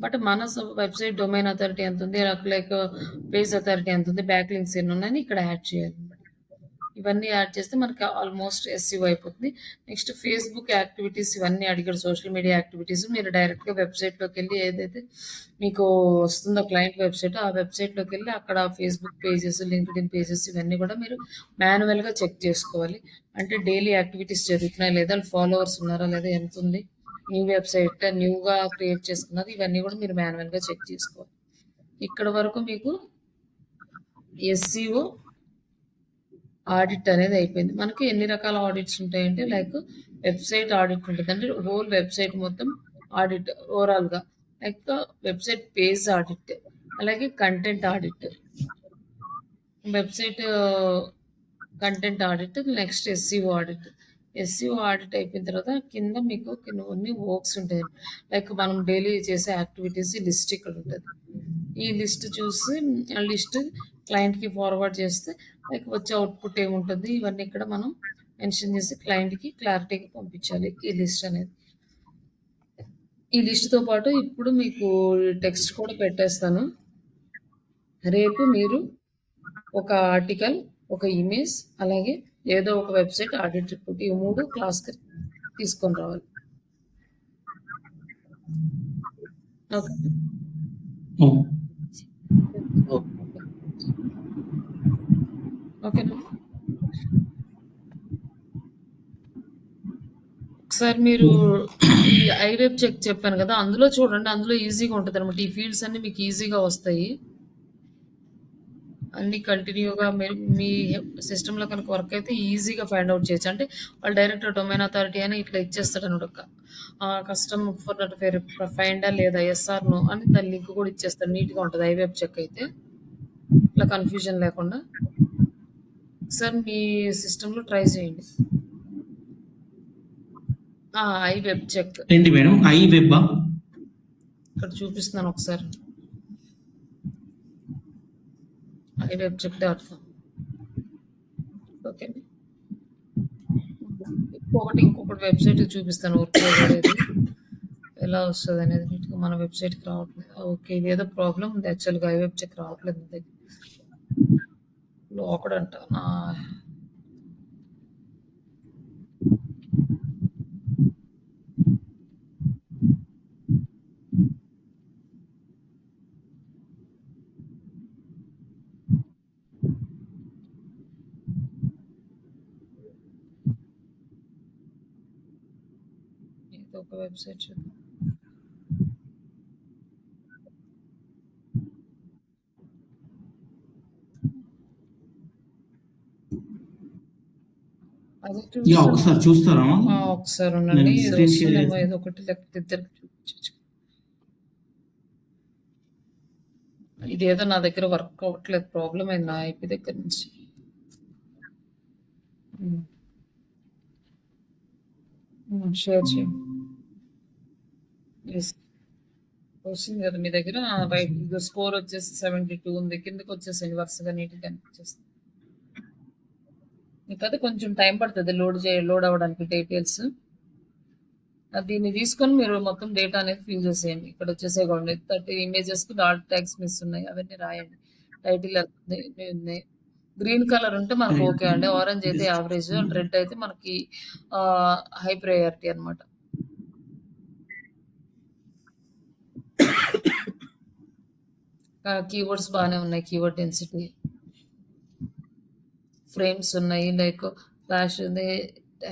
బట్ మన వెబ్‌సైట్ డొమైన్ అథారిటీ ఎంతుంది, లైక్ పేజ్ అథారిటీ ఎంతుంది, బ్యాక్ లింక్స్ ఎన్నున్నాయని ఇక్కడ యాడ్ చేయాలన్నమాట. ఇవన్నీ యాడ్ చేస్తే మనకి ఆల్మోస్ట్ ఎస్‌ఈఓ అయిపోతుంది. నెక్స్ట్ ఫేస్‌బుక్ యాక్టివిటీస్ ఇవన్నీ అడిగాడు. సోషల్ మీడియా యాక్టివిటీస్ మీరు డైరెక్ట్‌గా వెబ్‌సైట్‌లోకెళ్ళి ఏదైతే మీకు వస్తుందో క్లయింట్ వెబ్‌సైట్, ఆ వెబ్‌సైట్‌లోకెళ్ళి అక్కడ ఫేస్‌బుక్ పేజెస్, లింక్డ్ఇన్ పేజెస్ ఇవన్నీ కూడా మీరు మాన్యువల్‌గా చెక్ చేసుకోవాలి. అంటే డైలీ యాక్టివిటీస్ జరుగుతున్నాయా లేదా, ఫాలోవర్స్ ఉన్నారా లేదా, ఎంతుంది, న్యూ వెబ్‌సైట్ న్యూగా క్రియేట్ చేసుకున్నది, ఇవన్నీ కూడా మీరు మాన్యువల్‌గా చెక్ చేసుకోవాలి. ఇక్కడ వరకు మీకు ఎస్‌ఈఓ ఆడిట్ అనేది అయిపోయింది. మనకి ఎన్ని రకాల ఆడిట్స్ ఉంటాయంటే లైక్ వెబ్‌సైట్ ఆడిట్ ఉంటది. అంటే హోల్ వెబ్‌సైట్ మొత్తం ఆడిట్ ఓవరాల్‌గా. లైక్ వెబ్‌సైట్ పేజ్ ఆడిట్, అలాగే content audit, website content audit, next SEO audit. SEO audit అయిపోయిన తర్వాత కింద మీకు కొన్ని వర్క్స్ ఉంటాయి. లైక్ మనం డైలీ చేసే యాక్టివిటీస్ లిస్ట్ ఇక్కడ ఉంటది. ఈ లిస్ట్ చూసి ఆ లిస్ట్ క్లయింట్‌కి ఫార్వర్డ్ చేస్తే లైక్ వచ్చే అవుట్‌పుట్ ఏముంటుంది, ఇవన్నీ ఇక్కడ మనం మెన్షన్ చేసి క్లయింట్‌కి క్లారిటీగా పంపించాలి ఈ లిస్ట్ అనేది. ఈ లిస్ట్‌తో పాటు ఇప్పుడు మీకు టెక్స్ట్ కూడా పెట్టేస్తాను. రేపు మీరు ఒక ఆర్టికల్, ఒక ఇమేజ్, అలాగే ఏదో ఒక వెబ్‌సైట్ ఆడిట్ రిపోర్ట్ ఈ 3 క్లాస్‌కి తీసుకొని రావాలి. ఓకే. ఓహ్! ఓకే. ఓకేనా? ఒకసారి మీరు ఈ ఐవెబ్ చెక్ చెప్పాను కదా! అందులో చూడండి. అందులో ఈజీగా ఉంటదనమాట. ఈ ఫీల్డ్స్ అన్నీ మీకు ఈజీగా వస్తాయి. అన్నీ కంటిన్యూగా మీ సిస్టమ్‌లో కనుక వర్క్ అయితే ఈజీగా ఫైండ్ ఔట్ చేయొచ్చు. అంటే వాళ్ళు డైరెక్ట్ డొమైన్ అథారిటీ అని ఇట్లా ఇచ్చేస్తాడనమాట. కస్టమ్ ఫర్ ఫైండా లేదా యెస్ ఆర్ నో అని దాని లింక్ కూడా ఇచ్చేస్తాడు. నీట్‌గా ఉంటది ఐవెబ్ చెక్ అయితే. ఇట్లా కన్‌ఫ్యూజన్ లేకుండా. ఒకసారి మీ సిస్టమ్‌లో ట్రై చేయండి. ఐవెబ్ చెక్. ఏంటి మేడం? ఐవెబ్బా? ఇక్కడ చూపిస్తున్నాను ఒకసారి. iWebcheck.com. ఓకే. ఇంకొకటి వెబ్‌సైట్ చూపిస్తాను వర్క్ అనేది ఎలా వస్తదనేది నీట్‌గా మన వెబ్‌సైట్‌కి రావట్లేదు. ఓకే. ఇదేదో ప్రాబ్లమ్ ఉంది యాక్చువల్‌గా ఐవెబ్ చెక్ రావట్లేదు నా దగ్గర. లోకడ్ అంట. ఏదో ఒక వెబ్‌సైట్ చూద్దాం. అది యా చూసాను. ఒకసారి చూస్తారా? ఒకసారి నేను ఉండండి. ఇది స్క్రీన్ షేర్ వస్తుందేమో చేస్తాను. ఏదో ఒకటి, లేకపోతే ఇద్దరికి చూపించచ్చు. ఇదేదో నా దగ్గర వర్క్ అవ్వట్లేదు. ప్రాబ్లం అయింది నా ఐపీ దగ్గర నుంచి. షేర్ చేయండి. ఎస్. వస్తుంది కదా మీ దగ్గర. రైట్, ఇది స్కోర్ వచ్చేసి 72 ఉంది. కిందకి వచ్చేసింది వరుసగా నీట్గా కనిపించేస్తుంది. మీకు అది కొంచెం టైం పడుతుంది లోడ్ అవ్వడానికి డీటెయిల్స్. దీన్ని తీసుకొని మీరు మొత్తం డేటా అనేది ఫిల్ చేసేయండి. ఇక్కడ వచ్చేసేయండి 30 ఇమేజెస్కి డాట్ ట్యాగ్స్ మిస్ ఉన్నాయి, అవన్నీ రాయండి. టైటిల్ ఉంది. గ్రీన్ కలర్ ఉంటే మనకు ఓకే అండి. ఆరెంజ్ అయితే యావరేజ్, రెడ్ అయితే మనకి హై ప్రయారిటీ అనమాట. కీవర్డ్స్ బాగానే ఉన్నాయి. కీవర్డ్ డెన్సిటీ, ఫ్రేమ్స్ ఉన్నాయి, లైక్ ఫ్లాష్ ఉంది,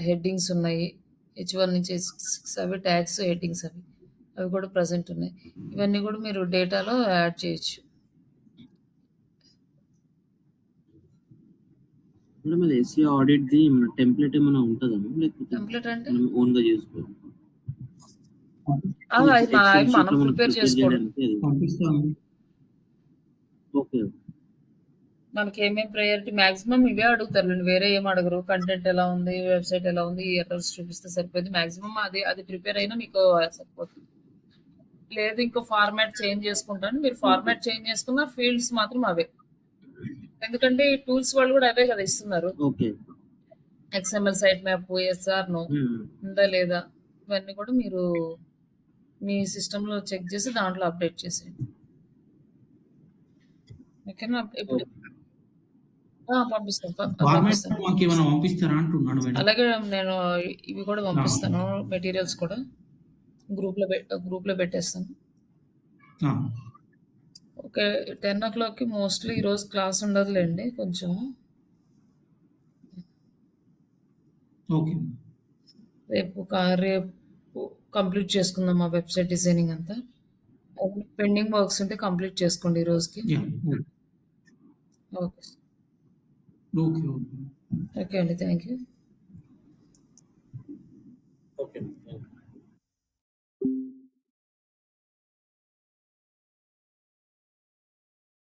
హెడ్డింగ్స్ ఉన్నాయి. H1 నుంచి H6 అవి ట్యాగ్స్, హెడ్డింగ్స్ అవి కూడా ప్రజెంట్ ఉన్నాయి. ఇవన్నీ కూడా మీరు డేటాలో యాడ్ చేయొచ్చు. మేడం అది SEO ఆడిట్ ది మన టెంప్లెట్ ఏమైనా ఉంటుందా లేకపోతే టెంప్లెట్ అంటే మనం ఓన్ గా చేసుకోవాలి? అవి మనం ప్రిపేర్ చేసుకోవడం. పంపిస్తాను. ఓకే. మనకి ఏమేమి ప్రయారిటీ మ్యాక్సిమం ఇవే అడుగుతారు, వేరే ఏం అడగరు. కంటెంట్ ఎలా ఉంది, వెబ్సైట్ ఎలా ఉంది, ఎర్రర్స్ చూపిస్తే సరిపోయింది. మ్యాక్సిమం అది ప్రిపేర్ అయినా మీకు సరిపోతుంది. లేదు ఇంకో ఫార్మాట్ చేంజ్ చేసుకుంటాను, మీరు ఫార్మాట్ చేంజ్ చేసుకున్న ఫీల్డ్స్ మాత్రం అవే. ఎందుకంటే ఈ టూల్స్ వాళ్ళు కూడా అవే కదా ఇస్తున్నారు. Okay. XML site map, SR నో ఉందా లేదా, ఇవన్నీ కూడా మీరు మీ సిస్టంలో చెక్ చేసి దాంట్లో అప్డేట్ చేసేయండి. ఓకేనా? ఇప్పుడు పంపిస్తాను. పంపిస్తారా అంటున్నాడు మేడం. అలాగే నేను ఇవి కూడా పంపిస్తాను, మెటీరియల్స్ కూడా గ్రూప్లో పెట్టేస్తాను. ఓకే. 10 o'clockకి మోస్ట్లీ ఈరోజు క్లాస్ ఉండదులేండి కొంచెం. ఓకే. రేపు కంప్లీట్ చేసుకుందాం ఆ వెబ్సైట్ డిజైనింగ్ అంతా. పెండింగ్ వర్క్స్ ఉంటే కంప్లీట్ చేసుకోండి ఈ రోజుకి. ఓకే ఓకే ఓకే అండి, థ్యాంక్ యూ.